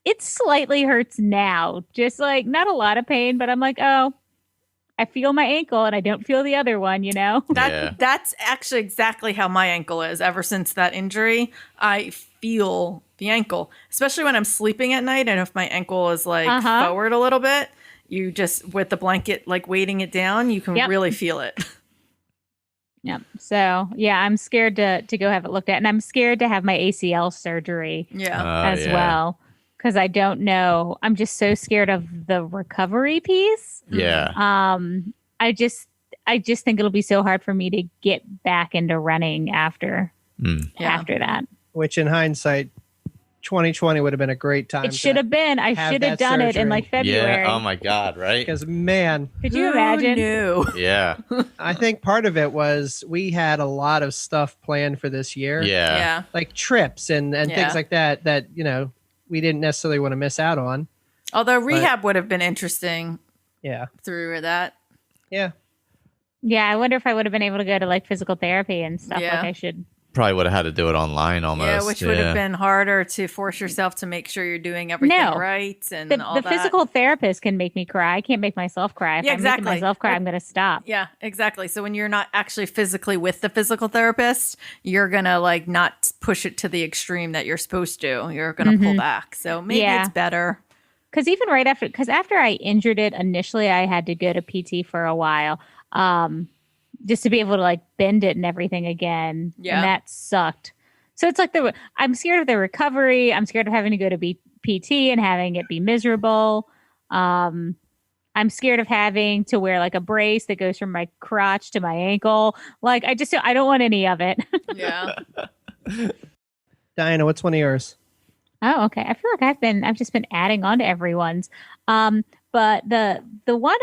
it slightly hurts now. Just not a lot of pain, but I'm oh, I feel my ankle and I don't feel the other one, That's actually exactly how my ankle is. Ever since that injury, I feel the ankle, especially when I'm sleeping at night. And if my ankle is forward a little bit, you just, with the blanket, weighting it down, you can really feel it. Yep. So yeah, I'm scared to go have it looked at, and I'm scared to have my ACL surgery as well. Because I don't know. I'm just so scared of the recovery piece. Yeah. I just think it'll be so hard for me to get back into running after that. Which in hindsight, 2020 would have been a great time. It should have been. I should have done it in February. Yeah. Oh my God. Right. Because man, could you imagine? Who knew? Yeah. I think part of it was we had a lot of stuff planned for this year. Yeah. Like trips and things like that we didn't necessarily want to miss out on. Although rehab would have been interesting. Yeah. Through that. Yeah. Yeah. I wonder if I would have been able to go to physical therapy and stuff like I should. Probably would have had to do it online almost. Yeah, which would have been harder to force yourself to make sure you're doing everything right and all that. The physical therapist can make me cry. I can't make myself cry. If I'm making myself cry, I'm going to stop. Yeah, exactly. So when you're not actually physically with the physical therapist, you're going to not push it to the extreme that you're supposed to. You're going to pull back. So maybe it's better. Because even after I injured it initially, I had to go to PT for a while. Just to be able to bend it and everything again. Yeah. And that sucked. So it's like I'm scared of the recovery. I'm scared of having to go to PT and having it be miserable. I'm scared of having to wear like a brace that goes from my crotch to my ankle. Like I don't want any of it. Yeah. Diana, what's one of yours? Oh, okay. I feel like I've just been adding on to everyone's. But the one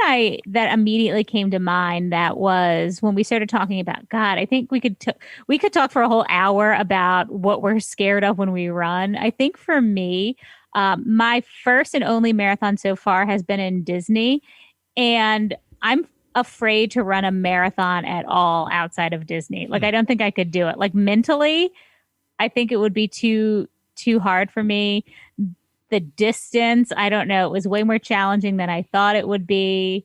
that immediately came to mind, that was when we started talking about God. I think we could talk for a whole hour about what we're scared of when we run. I think for me, my first and only marathon so far has been in Disney, and I'm afraid to run a marathon at all outside of Disney. Like I don't think I could do it. Like mentally, I think it would be too hard for me. The distance, I don't know. It was way more challenging than I thought it would be.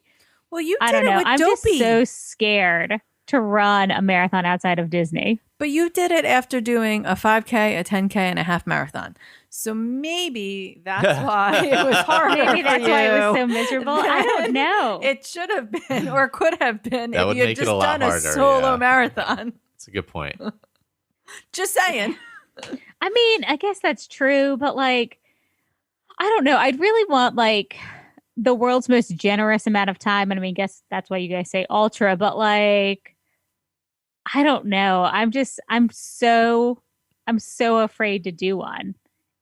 Well, you did I don't know. it with I'm Dopey. just so scared to run a marathon outside of Disney. But you did it after doing a 5K, a 10K, and a half marathon. So maybe that's why it was harder. Maybe that's for why it you. was so miserable. I don't know. It should have been, or could have been, That if would you had make it just a lot done a harder, solo yeah. marathon. That's a good point. Just saying. I mean, I guess that's true, but like, I don't know. I'd really want like the world's most generous amount of time. And I mean, guess that's why you guys say ultra, but like, I don't know. I'm so afraid to do one.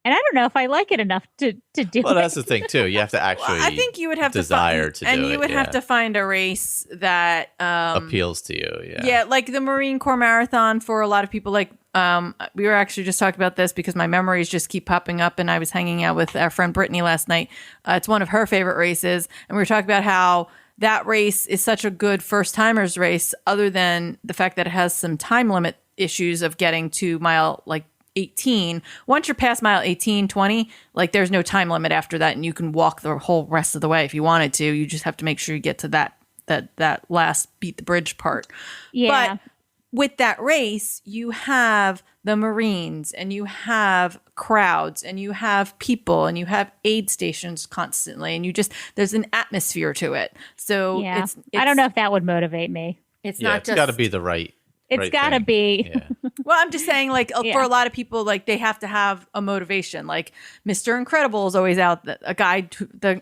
And I don't know if I like it enough to do Well, it. that's the thing too. You have to actually Well, I think you would have desire to to find, do and you it, would have yeah. to find a race that appeals to you. Yeah. Yeah, like the Marine Corps Marathon for a lot of people. Like, we were actually just talking about this because my memories just keep popping up. And I was hanging out with our friend Brittany last night. It's one of her favorite races, and we were talking about how that race is such a good first timers race, other than the fact that it has some time limit issues of getting to mile like 18. Once you're past mile 18, 20, like there's no time limit after that, and you can walk the whole rest of the way if you wanted to. You just have to make sure you get to that last beat the bridge part. Yeah. But with that race, you have the Marines, and you have crowds, and you have people, and you have aid stations constantly, and there's an atmosphere to it. So Yeah. it's I don't know if that would motivate me. It's Yeah, not it's just got to be the right. It's right got to thing. be. Yeah. Well, I'm just saying, like, Yeah. for a lot of people, like, they have to have a motivation. Like, Mr. Incredible is always out. The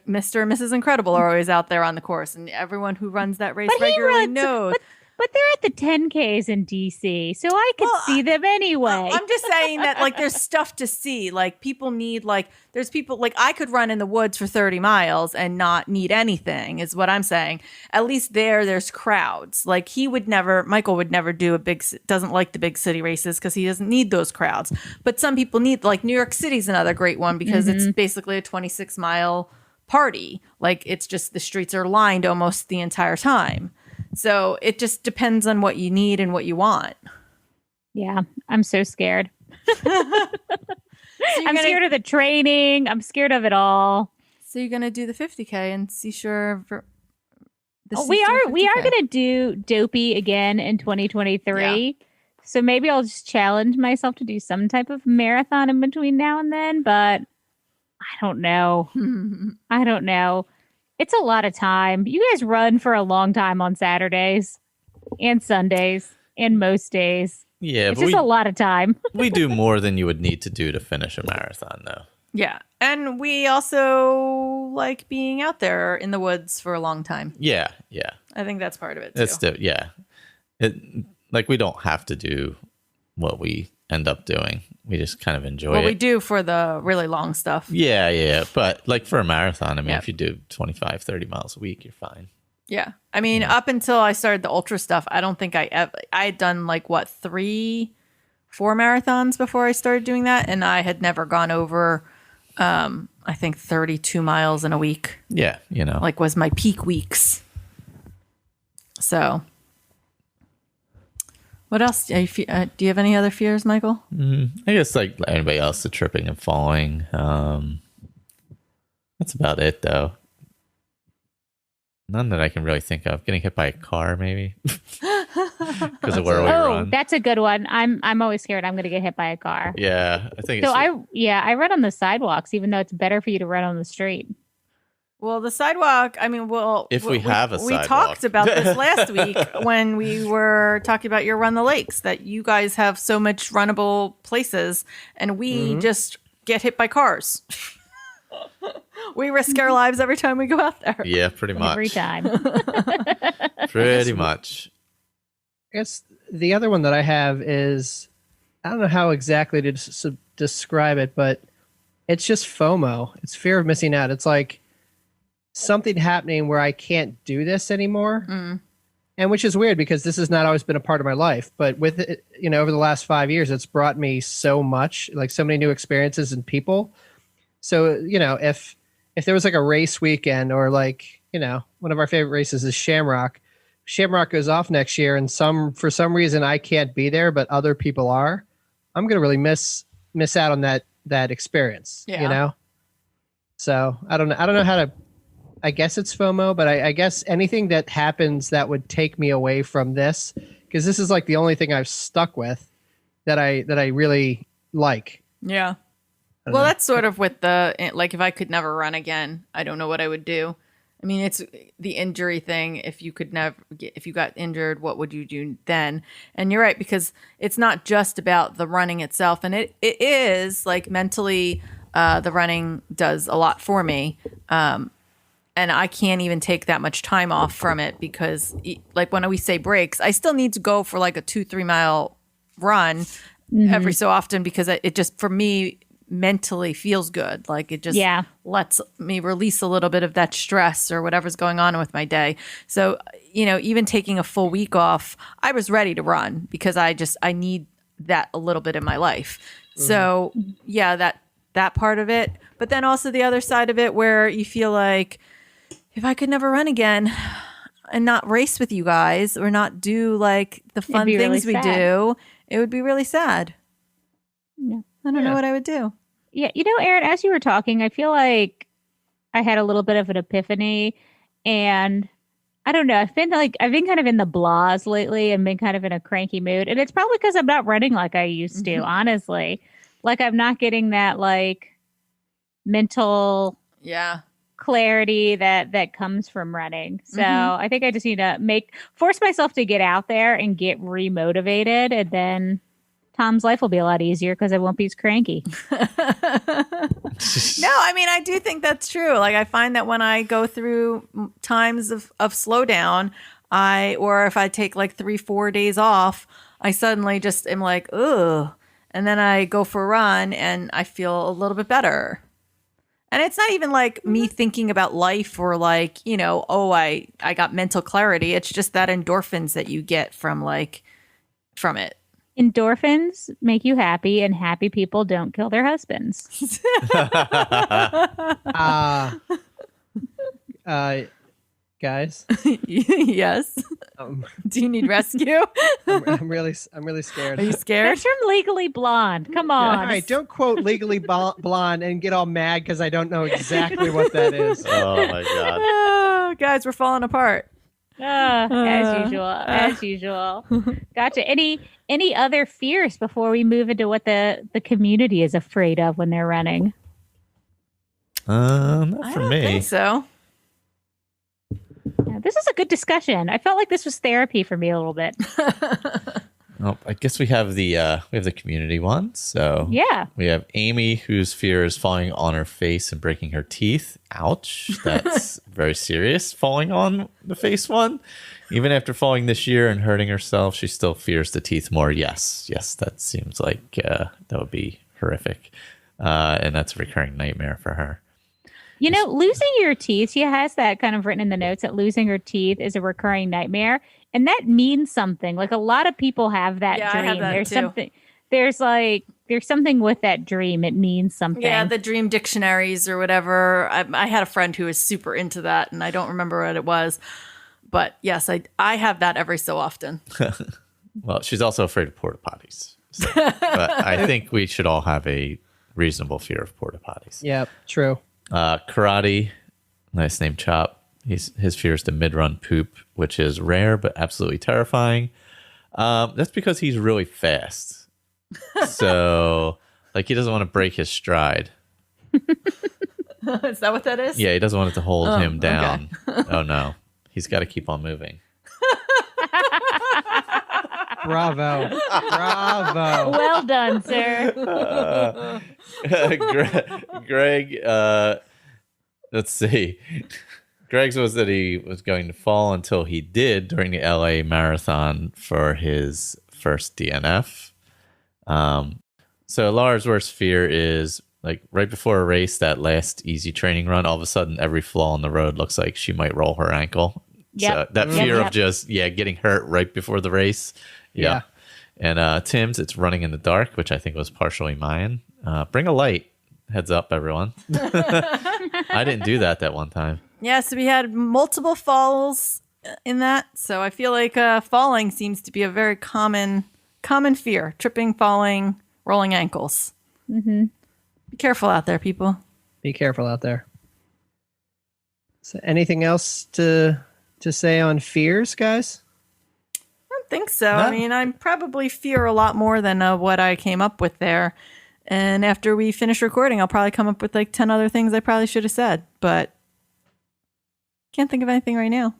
Mr. and Mrs. Incredible are always out there on the course, and everyone who runs that race But he regularly runs- knows. But they're at the 10Ks in DC, so I could Well, see them anyway. I'm just saying that, like, there's stuff to see. Like, people need, like, there's people, like, I could run in the woods for 30 miles and not need anything, is what I'm saying. At least there's crowds. Like, Michael would never doesn't like the big city races because he doesn't need those crowds. But some people need, like, New York City's another great one because it's basically a 26-mile party. Like, it's just the streets are lined almost the entire time. So it just depends on what you need and what you want. Yeah, I'm so scared. So I'm scared of the training. I'm scared of it all. So you're gonna do the 50K and Seashore. We are gonna do Dopey again in 2023. Yeah. So maybe I'll just challenge myself to do some type of marathon in between now and then. But I don't know. I don't know. It's a lot of time. You guys run for a long time on Saturdays and Sundays and most days. Yeah, It's but just a lot of time. we do more than you would need to do to finish a marathon, though. Yeah, and we also like being out there in the woods for a long time. Yeah. I think that's part of it too. We don't have to do what we end up doing. We just kind of enjoy What it. we do for the really long stuff. Yeah. But like for a marathon, I mean, Yep. if you do 25, 30 miles a week, you're fine. Yeah. I mean, up until I started the ultra stuff, I don't think I had done like 3-4 marathons before I started doing that. And I had never gone over, I think 32 miles in a week, Yeah, like was my peak weeks. So what else? Do you have any other fears, Michael? I guess like anybody else, the tripping and falling. That's about it, though. None that I can really think of. Getting hit by a car, maybe, because of where we run. That's a good one. I'm always scared I'm going to get hit by a car. Yeah, I think. So I run on the sidewalks, even though it's better for you to run on the street. Well, the sidewalk, I mean, If we have a we sidewalk. talked about this last week when we were talking about your Run the Lakes, that you guys have so much runnable places and we just get hit by cars. We risk our lives every time we go out there. Yeah, pretty much. Every time. Pretty much. I guess the other one that I have is, I don't know how exactly to describe it, but it's just FOMO. It's fear of missing out. It's like something happening where I can't do this anymore. And which is weird because this has not always been a part of my life. But with it, over the last 5 years, it's brought me so much, like so many new experiences and people. So, if there was like a race weekend or like, one of our favorite races is Shamrock. Shamrock goes off next year and for some reason I can't be there, but other people are. I'm going to really miss out on that experience, So I don't know how to, I guess it's FOMO, but I guess anything that happens that would take me away from this, because this is like the only thing I've stuck with that I really like. Yeah. Well, that's sort of with like if I could never run again, I don't know what I would do. I mean, it's the injury thing. If you got injured, what would you do then? And you're right, because it's not just about the running itself. And it is like mentally, the running does a lot for me. And I can't even take that much time off from it because like when we say breaks, I still need to go for like a 2-3 mile run every so often because it just, for me, mentally feels good. Like it just lets me release a little bit of that stress or whatever's going on with my day. So, even taking a full week off, I was ready to run because I need that a little bit in my life. So yeah, that part of it, but then also the other side of it where you feel like if I could never run again and not race with you guys or not do like the fun things we do, it would be really sad. Yeah. I don't know what I would do. Yeah. Erin, as you were talking, I feel like I had a little bit of an epiphany and I don't know. I've been kind of in the blahs lately and been kind of in a cranky mood. And it's probably because I'm not running like I used to, honestly. Like I'm not getting that like mental clarity that comes from running. So I think I just need to force myself to get out there and get remotivated, and then Tom's life will be a lot easier because I won't be as cranky. No, I mean, I do think that's true. Like I find that when I go through times of slowdown, or if I take like 3-4 days off, I suddenly just am like, ugh. And then I go for a run and I feel a little bit better. And it's not even like me thinking about life or like, I got mental clarity. It's just that endorphins that you get from it. Endorphins make you happy, and happy people don't kill their husbands. Guys. Yes. Do you need rescue? I'm really scared. Are you scared? That's from Legally Blonde. Come on. All right, don't quote Legally Blonde and get all mad because I don't know exactly what that is. Oh my god. Oh, guys, we're falling apart. As usual. Gotcha. Any other fears before we move into what the community is afraid of when they're running? Not for me. I think so. Yeah, this is a good discussion. I felt like this was therapy for me a little bit. Well, I guess we have the community one. So yeah, we have Amy, whose fear is falling on her face and breaking her teeth. Ouch, that's very serious. Falling on the face one. Even after falling this year and hurting herself, she still fears the teeth more. Yes, that seems like that would be horrific, and that's a recurring nightmare for her. Losing your teeth, she has that kind of written in the notes that losing her teeth is a recurring nightmare. And that means something. Like a lot of people have that dream. I have that there's too. there's something with that dream. It means something. Yeah, the dream dictionaries or whatever. I had a friend who was super into that, and I don't remember what it was. But yes, I have that every so often. Well, she's also afraid of porta potties. So, but I think we should all have a reasonable fear of porta potties. Yeah, true. Karate, nice name, Chop. His fear is the mid-run poop, which is rare but absolutely terrifying. That's because he's really fast. So, like, he doesn't want to break his stride. Is that what that is? Yeah, he doesn't want it to hold him down. Okay. Oh, no. He's got to keep on moving. Bravo. Bravo. Well done, sir. Greg, let's see. Greg's was that he was going to fall until he did during the LA Marathon for his first DNF. So Laura's worst fear is like right before a race, that last easy training run, all of a sudden every flaw on the road looks like she might roll her ankle. Yep. So that fear of just, getting hurt right before the race. Yeah. And Tim's, it's running in the dark, which I think was partially mine. Bring a light. Heads up, everyone. I didn't do that one time. Yeah, so we had multiple falls in that. So I feel like falling seems to be a very common fear. Tripping, falling, rolling ankles. Mm-hmm. Be careful out there, people. Be careful out there. So anything else to say on fears, guys? I don't think so. No. I mean, I probably fear a lot more than what I came up with there. And after we finish recording, I'll probably come up with like 10 other things I probably should have said. But can't think of anything right now.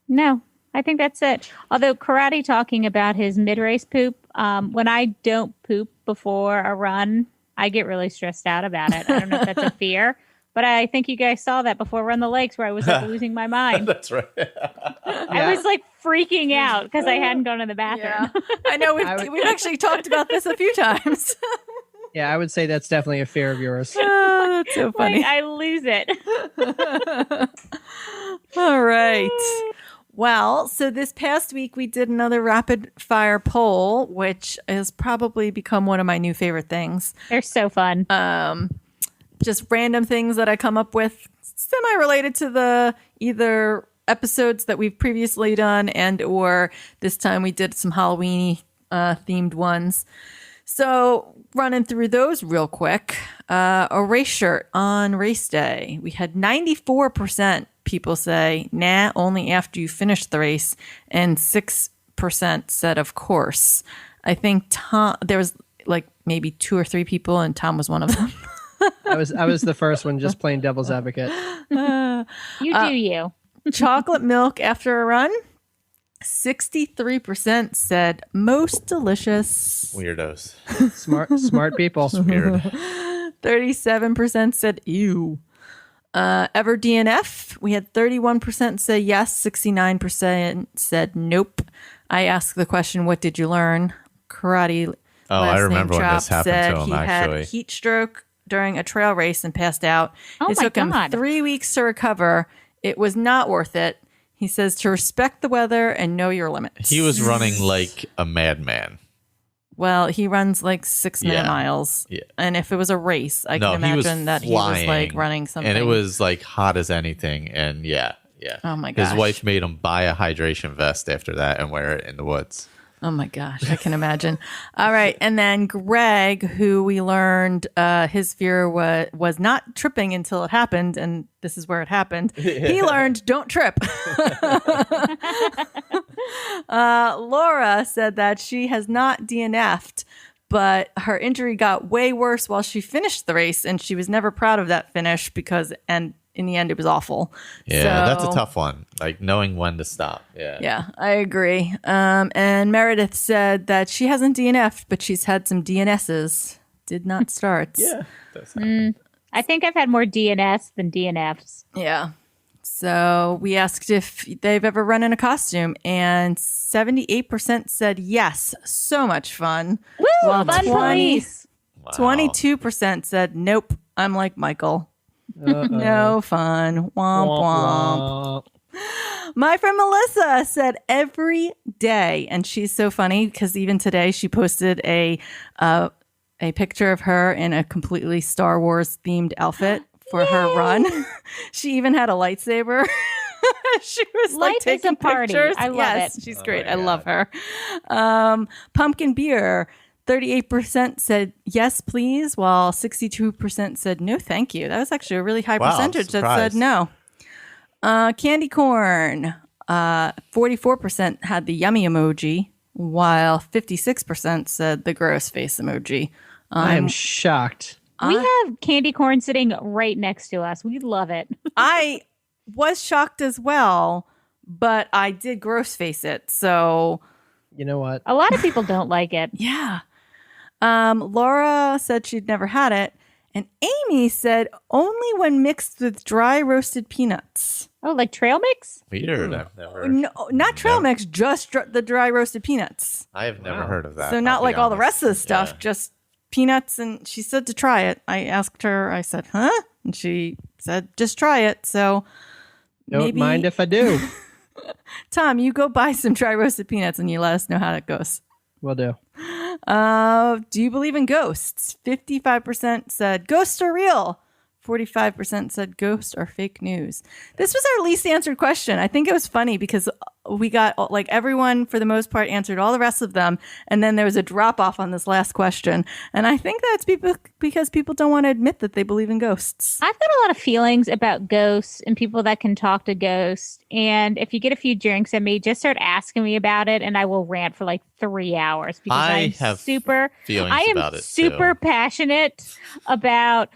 No, I think that's it. Although Karate talking about his mid-race poop, when I don't poop before a run, I get really stressed out about it. I don't know if that's a fear, but I think you guys saw that before Run the Lakes where I was like losing my mind. That's right. I was like freaking out because I hadn't gone to the bathroom. Yeah. I know we've actually talked about this a few times. Yeah, I would say that's definitely a fear of yours. Oh, that's so funny. Like, I lose it. All right. Well, so this past week we did another rapid fire poll, which has probably become one of my new favorite things. They're so fun. Just random things that I come up with semi-related to the either episodes that we've previously done and or this time we did some Halloween themed ones. So running through those real quick, a race shirt on race day. We had 94% people say, nah, only after you finish the race. And 6% said, of course. I think Tom, there was like maybe 2 or 3 people and Tom was one of them. I was the first one, just playing devil's advocate. You do you. Chocolate milk after a run. 63% said most delicious. Weirdos. Smart people. Weird. 37% said ew. Ever DNF, we had 31% say yes, 69% said nope. I asked the question, what did you learn? Karate. Oh, I remember when this happened said to him, he actually. had heat stroke during a trail race and passed out. Oh It my took him God. 3 weeks to recover. It was not worth it. He says to respect the weather and know your limits. He was running like a madman. Well, he runs like 6 minute Yeah. miles. Yeah. And if it was a race, I can he was imagine that he flying, was like running something. and it was like hot as anything. And yeah. Oh my His gosh. wife made him buy a hydration vest after that and wear it in the woods. Oh my gosh, I can imagine. All right. And then Greg, who we learned his fear was not tripping until it happened. And this is where it happened. He learned don't trip. Laura said that she has not DNF'd, but her injury got way worse while she finished the race. And she was never proud of that finish and in the end, it was awful. Yeah, So- that's a tough one. Like knowing when to stop. Yeah. Yeah, I agree. And Meredith said that she hasn't DNF'd, but she's had some DNSs. Did not start. Yeah. That's happen. I think I've had more DNS than DNFs. Yeah. So we asked if they've ever run in a costume, and 78% said yes. So much fun. Woo! Well, Fun police. Wow. 22% said nope. I'm like Michael. No fun. Womp womp. My friend Melissa said every day, and she's so funny because even today she posted a picture of her in a completely Star Wars themed outfit for her run. She even had a lightsaber. She was like Life is taking a party. pictures. I love yes, it. she's great. my I God. love her. Pumpkin beer. 38% said yes, please, while 62% said no, thank you. That was actually a really high Wow, percentage that surprised. said no. Candy corn. 44% had the yummy emoji, while 56% said the gross face emoji. I am shocked. We have candy corn sitting right next to us. We love it. I was shocked as well, but I did gross face it. So, You know what? A lot of people don't like it. yeah. Laura said she'd never had it. And Amy said only when mixed with dry roasted peanuts. Oh, like trail mix? Weird. I've never. No, not trail mix, just the dry roasted peanuts. I have never heard of that. So not I'll be like all the honest. rest of the stuff, Yeah. just peanuts. And she said to try it. I asked her, I said, huh? And she said, just try it. So Don't mind if I do. Tom, you go buy some dry roasted peanuts and you let us know how that goes. Will do. Do you believe in ghosts? 55% said ghosts are real. 45% said ghosts are fake news. This was our least answered question. I think it was funny because we got like everyone for the most part answered all the rest of them. And then there was a drop off on this last question. And I think that's because people don't want to admit that they believe in ghosts. I've got a lot of feelings about ghosts and people that can talk to ghosts. And if you get a few drinks in me, just start asking me about it and I will rant for like 3 hours because I I'm have super feelings I am about it, super too. passionate about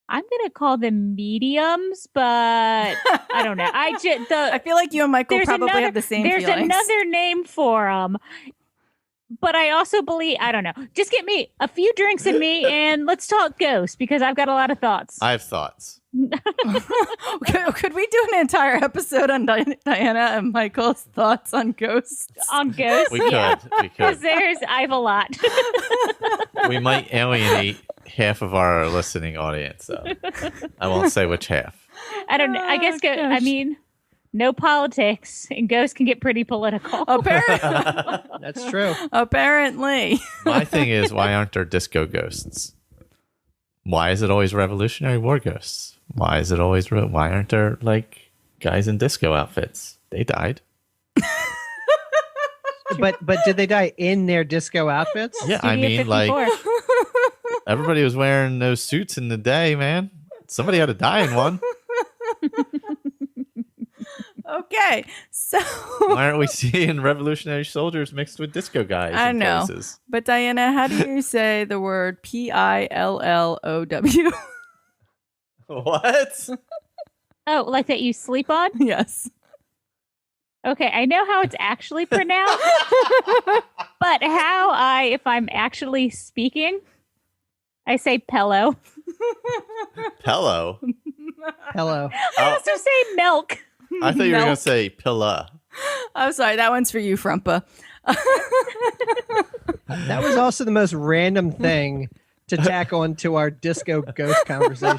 I'm gonna call them mediums, but I don't know. I feel like you and Michael probably have the same There's feelings. another name for them, but I also believe I don't know. Just get me a few drinks in me, and let's talk ghosts because I've got a lot of thoughts. I have thoughts. Could we do an entire episode on Diana and Michael's thoughts on ghosts? On ghosts, We could. We because could. I have a lot. We might alienate half of our listening audience. So I won't say which half. I don't know. I guess I gosh. mean, no politics, and ghosts can get pretty political. That's true. Apparently. My thing is, why aren't there disco ghosts? Why is it always Revolutionary War ghosts? Why is it always? Why aren't there like guys in disco outfits? They died. But did they die in their disco outfits? Yeah, I Studio mean, like 54. everybody was wearing those suits in the day, man. Somebody had to die in one. Okay, so Why aren't we seeing revolutionary soldiers mixed with disco guys? I in know. places? But Diana, how do you say the word PILLOW? What? Oh, like that you sleep on? Yes. Okay, I know how it's actually pronounced, but if I'm actually speaking, I say pillow. Pillow. Hello. I also say milk. I thought you were No. gonna say pilla. I'm sorry, that one's for you, Frumpa. That was also the most random thing to tack on to our disco ghost conversation.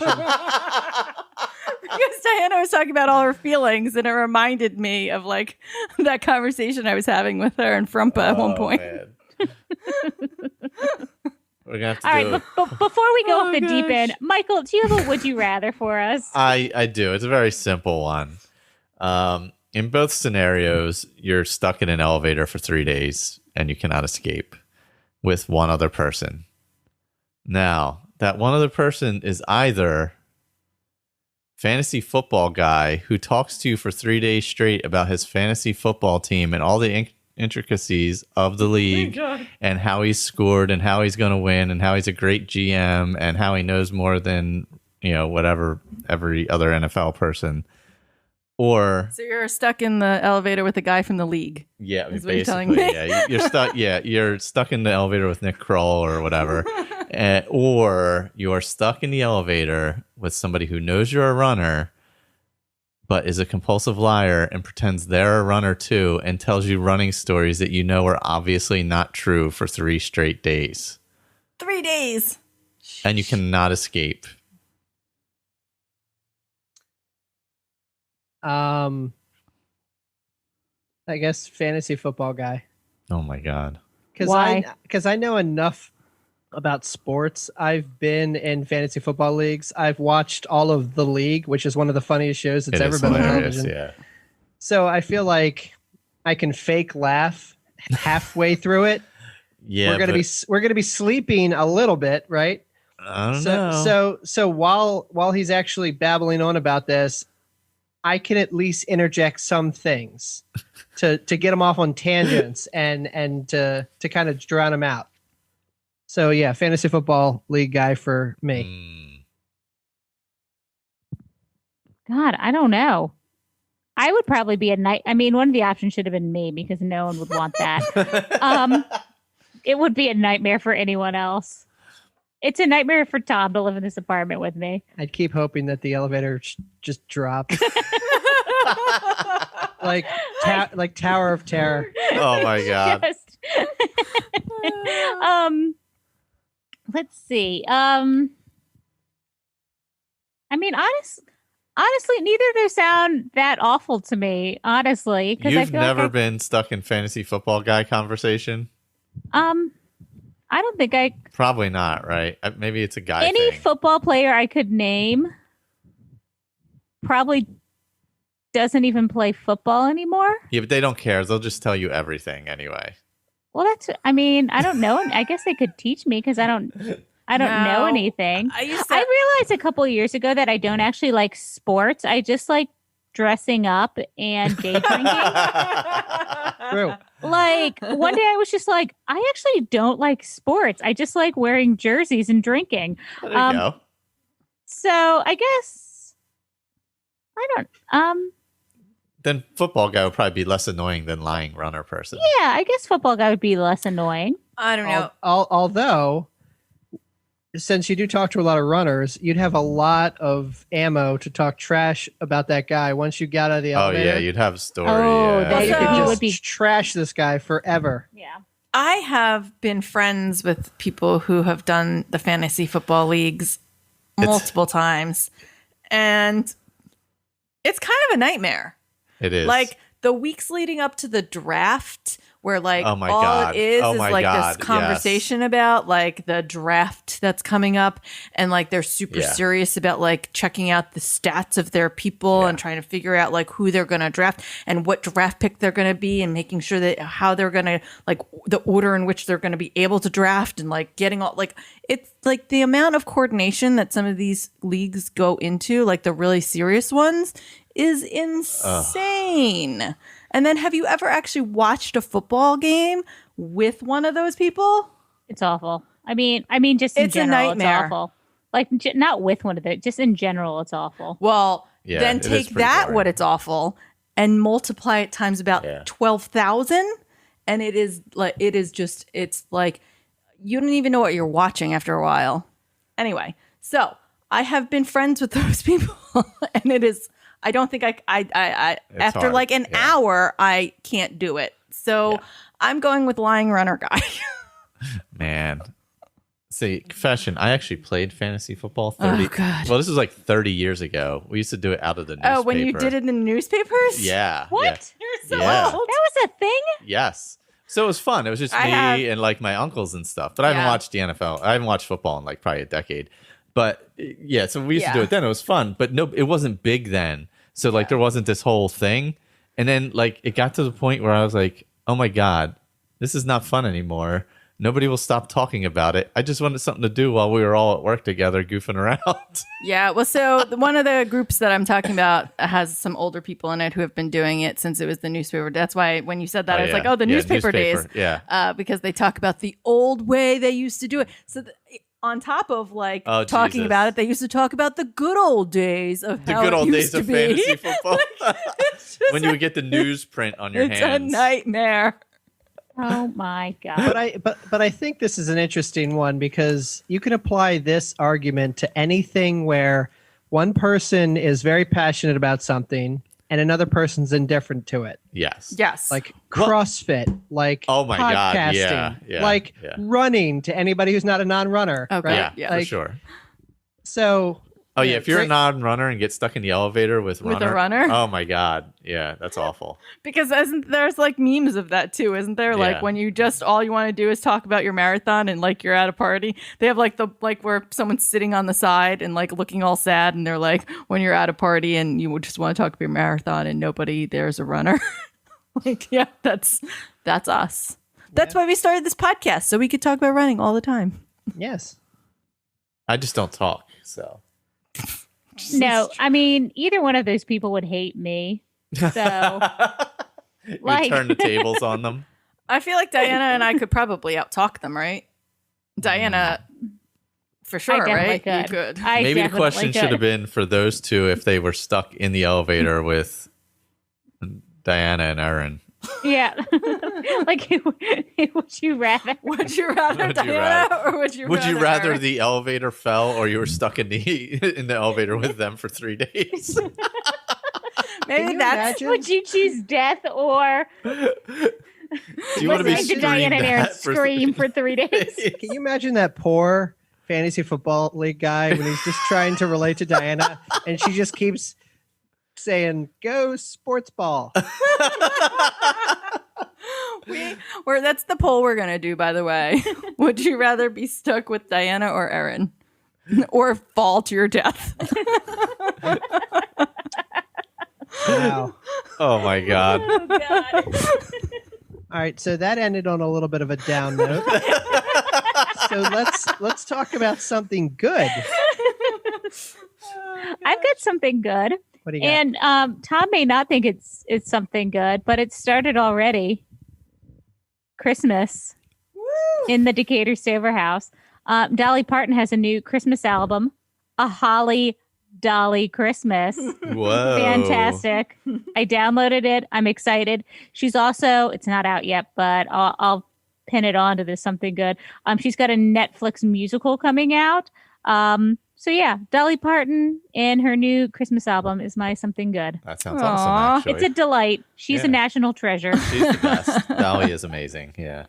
Because Diana was talking about all her feelings, and it reminded me of like that conversation I was having with her and Frumpa at one point. Man. We're gonna have to All do. right, but before we go Oh, off the deep gosh. end, Michael, do you have a would you rather for us? I do. It's a very simple one. In both scenarios, you're stuck in an elevator for 3 days and you cannot escape with one other person. Now, that one other person is either fantasy football guy who talks to you for 3 days straight about his fantasy football team and all the intricacies of the league and how he's scored and how he's going to win and how he's a great GM and how he knows more than, whatever every other NFL person. Or So you're stuck in the elevator with a guy from the league. yeah, Is what you're telling basically, me. yeah, you're stuck. Yeah, you're stuck in the elevator with Nick Kroll or whatever, or you are stuck in the elevator with somebody who knows you're a runner, but is a compulsive liar and pretends they're a runner too, and tells you running stories that you know are obviously not true for 3 straight days, 3 days. and you cannot escape. I guess fantasy football guy. Oh my god! Why? Because I know enough about sports. I've been in fantasy football leagues. I've watched all of The League, which is one of the funniest shows that's It ever is been on hilarious. television. Yeah. So I feel like I can fake laugh halfway through it. Yeah, we're gonna be sleeping a little bit, right? I don't know. So while he's actually babbling on about this, I can at least interject some things to get him off on tangents and to kind of drown him out. So yeah, fantasy football league guy for me. God, I don't know. I would probably be a night. I mean, one of the options should have been me because no one would want that. It would be a nightmare for anyone else. It's a nightmare for Tom to live in this apartment with me. I'd keep hoping that the elevator just dropped. like Tower of Terror. Oh my God. Let's see. I mean, honestly, neither of those sound that awful to me, honestly. You've never been stuck in fantasy football guy conversation? I don't think I... Probably not, right? Maybe it's a guy Any thing. football player I could name probably doesn't even play football anymore. Yeah, but they don't care. They'll just tell you everything anyway. Well, I don't know. I guess they could teach me because I don't know anything. I realized a couple of years ago that I don't actually like sports. I just like dressing up and day drinking. True. Like one day I was just like, I actually don't like sports. I just like wearing jerseys and drinking. There you go. So I guess I don't. Then football guy would probably be less annoying than lying runner person. Yeah, I guess football guy would be less annoying. I don't know. Although, since you do talk to a lot of runners, you'd have a lot of ammo to talk trash about that guy once you got out of the elevator. Oh yeah, you'd have a story. Oh, yeah. that You could he just would be trash this guy forever. Yeah. I have been friends with people who have done the fantasy football leagues multiple times, and it's kind of a nightmare. It is. Like the weeks leading up to the draft, where like Oh my all God. it is Oh is my like God, this conversation about like the draft that's coming up, and like they're super Yeah. serious about like checking out the stats of their people Yeah. and trying to figure out like who they're going to draft and what draft pick they're going to be, and making sure that how they're going to like the order in which they're going to be able to draft, and like getting all like it's like the amount of coordination that some of these leagues go into, like the really serious ones, is insane. And then have you ever actually watched a football game with one of those people? It's awful. I mean, just in It's a general, nightmare. it's awful. Like, not with one of the, just in general, it's awful. Well, Yeah, then it is take pretty that, boring. what it's awful, and multiply it times about Yeah. 12,000. And it is just, it's like, you don't even know what you're watching after a while. Anyway, so I have been friends with those people, and it is, I don't think I after hard, like an yeah. hour, I can't do it. So Yeah. I'm going with lying runner guy. Man. See, confession, I actually played fantasy football 30. Oh, God. Well, this was like 30 years ago. We used to do it out of the newspaper. Oh, when you did it in the newspapers? Yeah. What? Yeah. You're so Yeah. old. That was a thing? Yes. So it was fun. It was just I me have- and like my uncles and stuff. But I haven't Yeah. watched the NFL. I haven't watched football in like probably a decade. But yeah, so we used to do Yeah. it then. It was fun. But no, it wasn't big then. So like there wasn't this whole thing. And then like it got to the point where I was like, oh my God, this is not fun anymore. Nobody will stop talking about it. I just wanted something to do while we were all at work together goofing around. Yeah, well, so one of the groups that I'm talking about has some older people in it who have been doing it since it was the newspaper. That's why when you said that, I was like, oh, the newspaper days. Yeah. Because they talk about the old way they used to do it. So on top of like Oh, talking Jesus. about it, they used to talk about the good old days of The how good it old used days to of be. fantasy football. It's just When you would get the newsprint on your it's hands. a nightmare. Oh my God. But I think this is an interesting one because you can apply this argument to anything where one person is very passionate about something and another person's indifferent to it. Yes. Yes. Like Well- CrossFit, like Oh my God, podcasting, yeah, like yeah. running to anybody who's not a non-runner. Okay. Right? Yeah, Yeah. for Like, sure. So Oh yeah, if you're a great- non-runner and get stuck in the elevator with With a runner? oh my God, yeah, that's awful. Because there's like memes of that too, isn't there? Yeah. Like when you just all you want to do is talk about your marathon and like you're at a party. They have like the like where someone's sitting on the side and like looking all sad, and they're like when you're at a party and you would just want to talk about your marathon and nobody there's a runner. Like yeah, that's us. That's why we started this podcast, so we could talk about running all the time. yes, I just don't talk, so No, I mean, either one of those people would hate me. So, you Like- turn the tables on them. I feel like Diana and I could probably outtalk them, right? Diana, for sure, definitely right? could. You could. Maybe the question should have been for those two if they were stuck in the elevator with Diana and Erin. Yeah. Like, would you rather? Would you rather Diana or would you rather Erin? the elevator fell or you were stuck in the elevator with them for 3 days? Maybe that's imagine? Would you choose death or Do you want to be listening to Diana and Aaron scream for 3 days? Can you imagine that poor fantasy football league guy when he's just trying to relate to Diana and she just keeps saying, "Go sports ball." That's the poll we're gonna do, by the way. Would you rather be stuck with Diana or Erin, or fall to your death? Wow. Oh my God. Oh, God. All right, so that ended on a little bit of a down note. So let's talk about something good. I've got something good. What do you got? And Tom may not think it's something good, but it started already. Christmas in the Decatur Stover house. Dolly Parton has a new Christmas album, A Holly Dolly Christmas. Whoa. Fantastic. I downloaded it. I'm excited. She's also, it's not out yet, but I'll pin it on to this something good. She's got a Netflix musical coming out. So yeah, Dolly Parton and her new Christmas album is my something good. That sounds Aw. awesome, actually. It's a delight. She's a Yeah. national treasure. She's the best. Dolly is amazing. Yeah.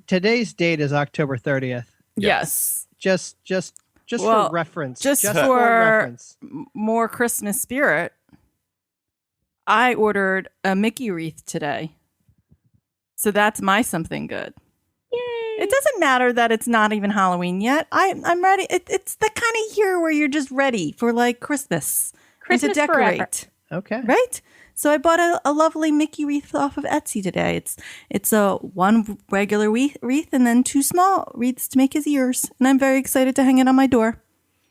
Today's date is October 30th. Yes. Just Well, for reference. just for for- reference. More Christmas spirit. I ordered a Mickey wreath today. So that's my something good. Yay. It doesn't matter that it's not even Halloween yet. I'm ready. It's the kind of year where you're just ready for like Christmas. And to Christmas decorate. Okay. Right? So I bought a lovely Mickey wreath off of Etsy today. It's a one regular wreath and then 2 small wreaths to make his ears. And I'm very excited to hang it on my door.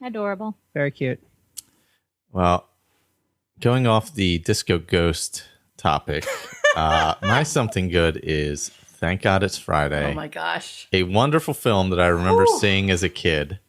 Adorable. Very cute. Well, going off the disco ghost topic, my something good is Thank God It's Friday. Oh my gosh. A wonderful film that I remember seeing as a kid,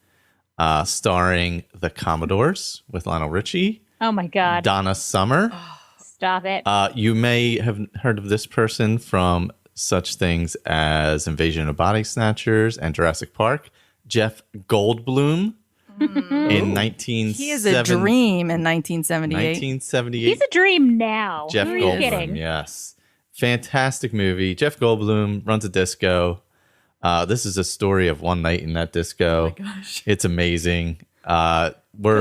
starring the Commodores with Lionel Richie, Oh my God. Donna Summer. Stop it. You may have heard of this person from such things as Invasion of Body Snatchers and Jurassic Park. Jeff Goldblum in 1978. He is a dream in 1978. 1978. He's a dream now. Jeff Who are you Goldblum, kidding? yes. Fantastic movie. Jeff Goldblum runs a disco. This is a story of one night in that disco. Oh my gosh. It's amazing. Because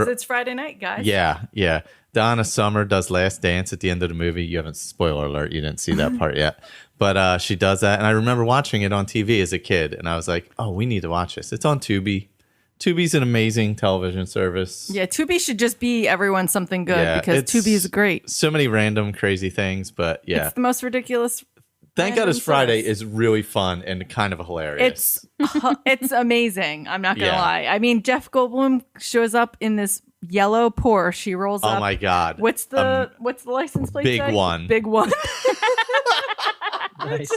it's Friday night, guys. Yeah. Donna Summer does Last Dance at the end of the movie. You haven't, spoiler alert, you didn't see that part yet. But she does that. And I remember watching it on TV as a kid. And I was like, oh, we need to watch this. It's on Tubi. Tubi's an amazing television service. Yeah, Tubi should just be everyone's something good Yeah, because it's Tubi is great. So many random, crazy things. But yeah. It's the most ridiculous. Thank God random It's Friday service. is really fun and kind of hilarious. It's amazing. I'm not gonna Yeah. lie. I mean, Jeff Goldblum shows up in this yellow Porsche. He rolls up. Oh my God. What's the license plate? big say? one. Big one. Nice.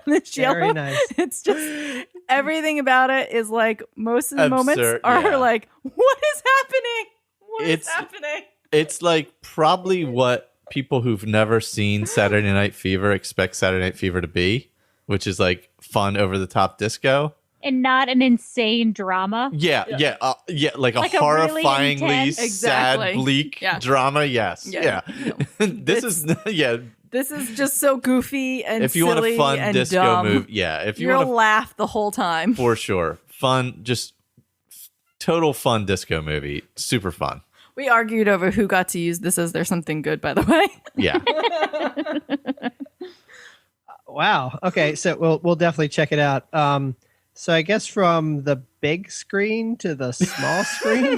This Very yellow. nice. It's just everything about it is like most of the moments Absurd, are yeah. like, what is happening? What is It's- happening? It's like probably what people who've never seen Saturday Night Fever expect Saturday Night Fever to be, which is like fun over the top disco. And not an insane drama. Yeah, like a Like a really horrifyingly intense- sad, Exactly. bleak Yeah. drama. Yes, Yeah. yeah. This is This is just so goofy and If you want a silly fun and disco dumb. movie, yeah. If you You'll want to, laugh the whole time. for sure, fun, just total fun disco movie, super fun. We argued over who got to use this as their something good, by the way. Yeah, Wow. Okay, so we'll definitely check it out. So I guess from the big screen to the small screen,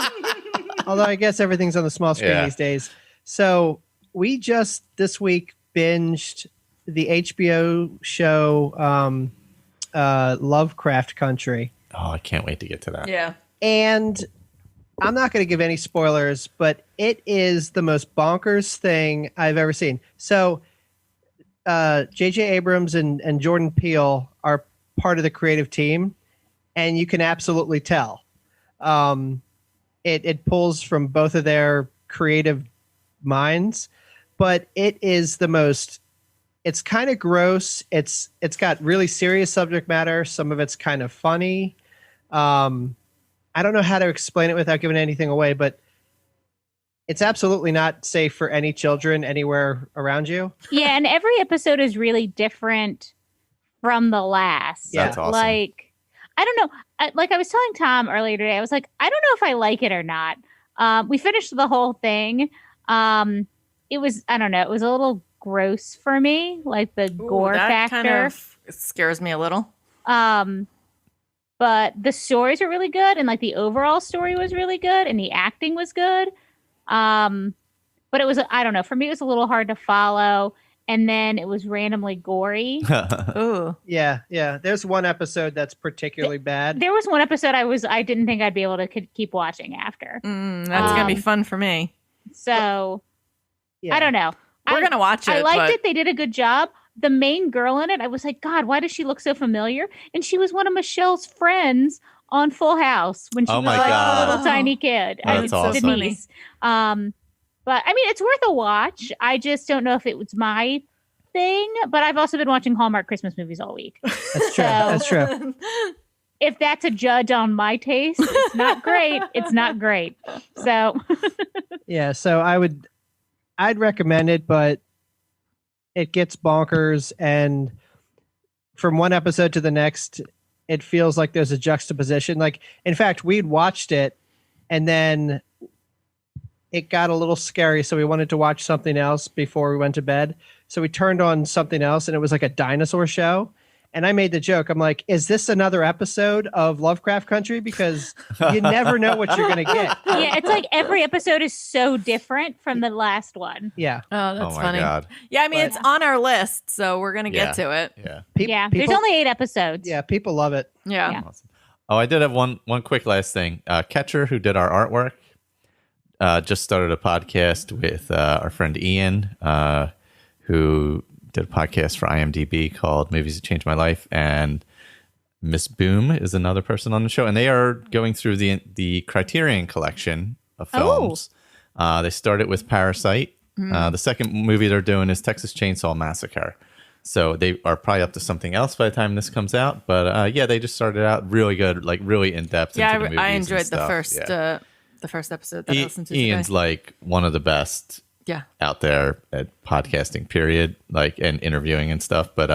although I guess everything's on the small screen Yeah. these days. So we just this week binged the HBO show Lovecraft Country, oh, I can't wait to get to that. Yeah. and I'm not going to give any spoilers, but it is the most bonkers thing I've ever seen. So J.J. Abrams and Jordan Peele are part of the creative team, and you can absolutely tell. It pulls from both of their creative minds, but it is the most. It's kind of gross. It's got really serious subject matter. Some of it's kind of funny. I don't know how to explain it without giving anything away, but it's absolutely not safe for any children anywhere around you. Yeah, and every episode is really different from the last. That's awesome. Like, I don't know. I was telling Tom earlier today, I was like, I don't know if I like it or not. We finished the whole thing. It was, I don't know, it was a little gross for me, like the gore that factor. kind of scares me a little. But the stories are really good, and like the overall story was really good, and the acting was good. But it was, I don't know, for me it was a little hard to follow, and then it was randomly gory. Ooh. Yeah. There's one episode that's particularly bad. There was one episode I didn't think I'd be able to keep watching after. That's gonna be fun for me. So Yeah. I don't know. We're gonna watch it. I liked but... it. They did a good job. The main girl in it, I was like, God, why does she look so familiar? And she was one of Michelle's friends on Full House when she was like a little tiny kid. That's awesome. Denise. But I mean, it's worth a watch. I just don't know if it was my thing. But I've also been watching Hallmark Christmas movies all week. That's true. That's true. If that's a judge on my taste, it's not great. It's not great. So Yeah, so I'd recommend it, but it gets bonkers, and from one episode to the next, it feels like there's a juxtaposition. Like, in fact, we'd watched it, and then it got a little scary, so we wanted to watch something else before we went to bed. So we turned on something else, and it was like a dinosaur show. And I made the joke. I'm like, is this another episode of Lovecraft Country? Because you never know what you're going to get. yeah, it's like every episode is so different from the last one. Yeah. Oh, that's my funny. God. Yeah, I mean, it's on our list, so we're gonna get to it. Yeah. Yeah, there's only 8 episodes. Yeah, people love it. Yeah. Awesome. Oh, I did have one quick last thing. Catcher, who did our artwork, just started a podcast with our friend Ian, who did a podcast for IMDb called Movies That Changed My Life, and Miss Boom is another person on the show, and they are going through the Criterion collection of films. They started with Parasite. The second movie they're doing is Texas Chainsaw Massacre. So they are probably up to something else by the time this comes out. But yeah, they just started out really good, like really in depth. Yeah, into the movies I and enjoyed stuff. the first episode that I listened to. Ian's today. like one of the best out there at podcasting, period, like, and interviewing and stuff. But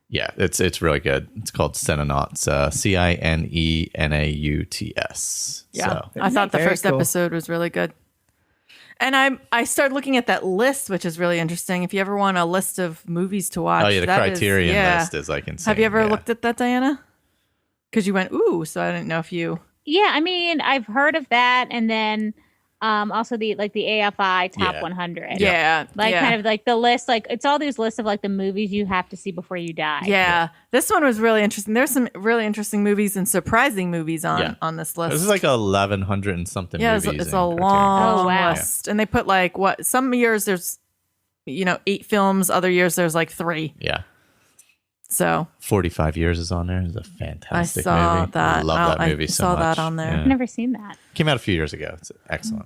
yeah, it's really good. It's called Cinenauts, Cinenauts. Yeah, So, I thought the Very first cool. episode was really good. And I started looking at that list, which is really interesting. If you ever want a list of movies to watch, oh yeah, the that Criterion is, list is like insane. Have you ever yeah. looked at that, Diana? Because you went, ooh, so I didn't know if you. Yeah, I mean, I've heard of that, and then also the AFI Top 100. Yeah, kind of like the list, like it's all these lists of like the movies you have to see before you die. Yeah, this one was really interesting. There's some really interesting movies and surprising movies on this list. This is like 1,100 and something. Yeah, movies it's in a Criterion. long Oh, wow. list, and they put like what some years there's 8 films, other years there's like 3. Yeah. So 45 Years is on there. It's a fantastic I saw movie. that. I love that movie I so saw much. that on there. Yeah. I've never seen that. Came out a few years ago. It's an excellent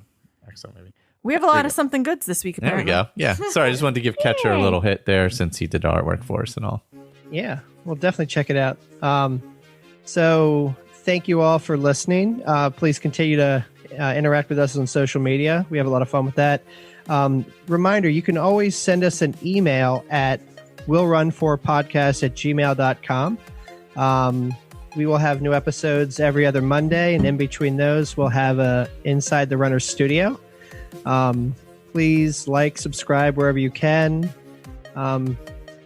movie. we have a lot of something goods this week. There we Apparently. go. Yeah. Sorry, I just wanted to give Catcher a little hit there since he did artwork for us and all. Yeah, we'll definitely check it out. So thank you all for listening. Please continue to interact with us on social media. We have a lot of fun with that. Reminder, you can always send us an email at willrun4podcast@gmail.com. We will have new episodes every other Monday, and in between those, we'll have a Inside the Runner studio. Please like, subscribe wherever you can.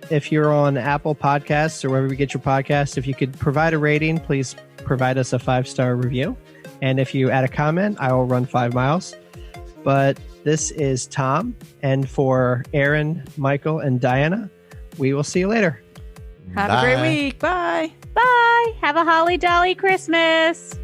If you're on Apple Podcasts or wherever you get your podcasts, if you could provide a rating, please provide us a 5-star review. And if you add a comment, I will run 5 miles. But this is Tom, and for Aaron, Michael, and Diana, we will see you later. Have a great week. Bye. Bye. Have a holly dolly Christmas.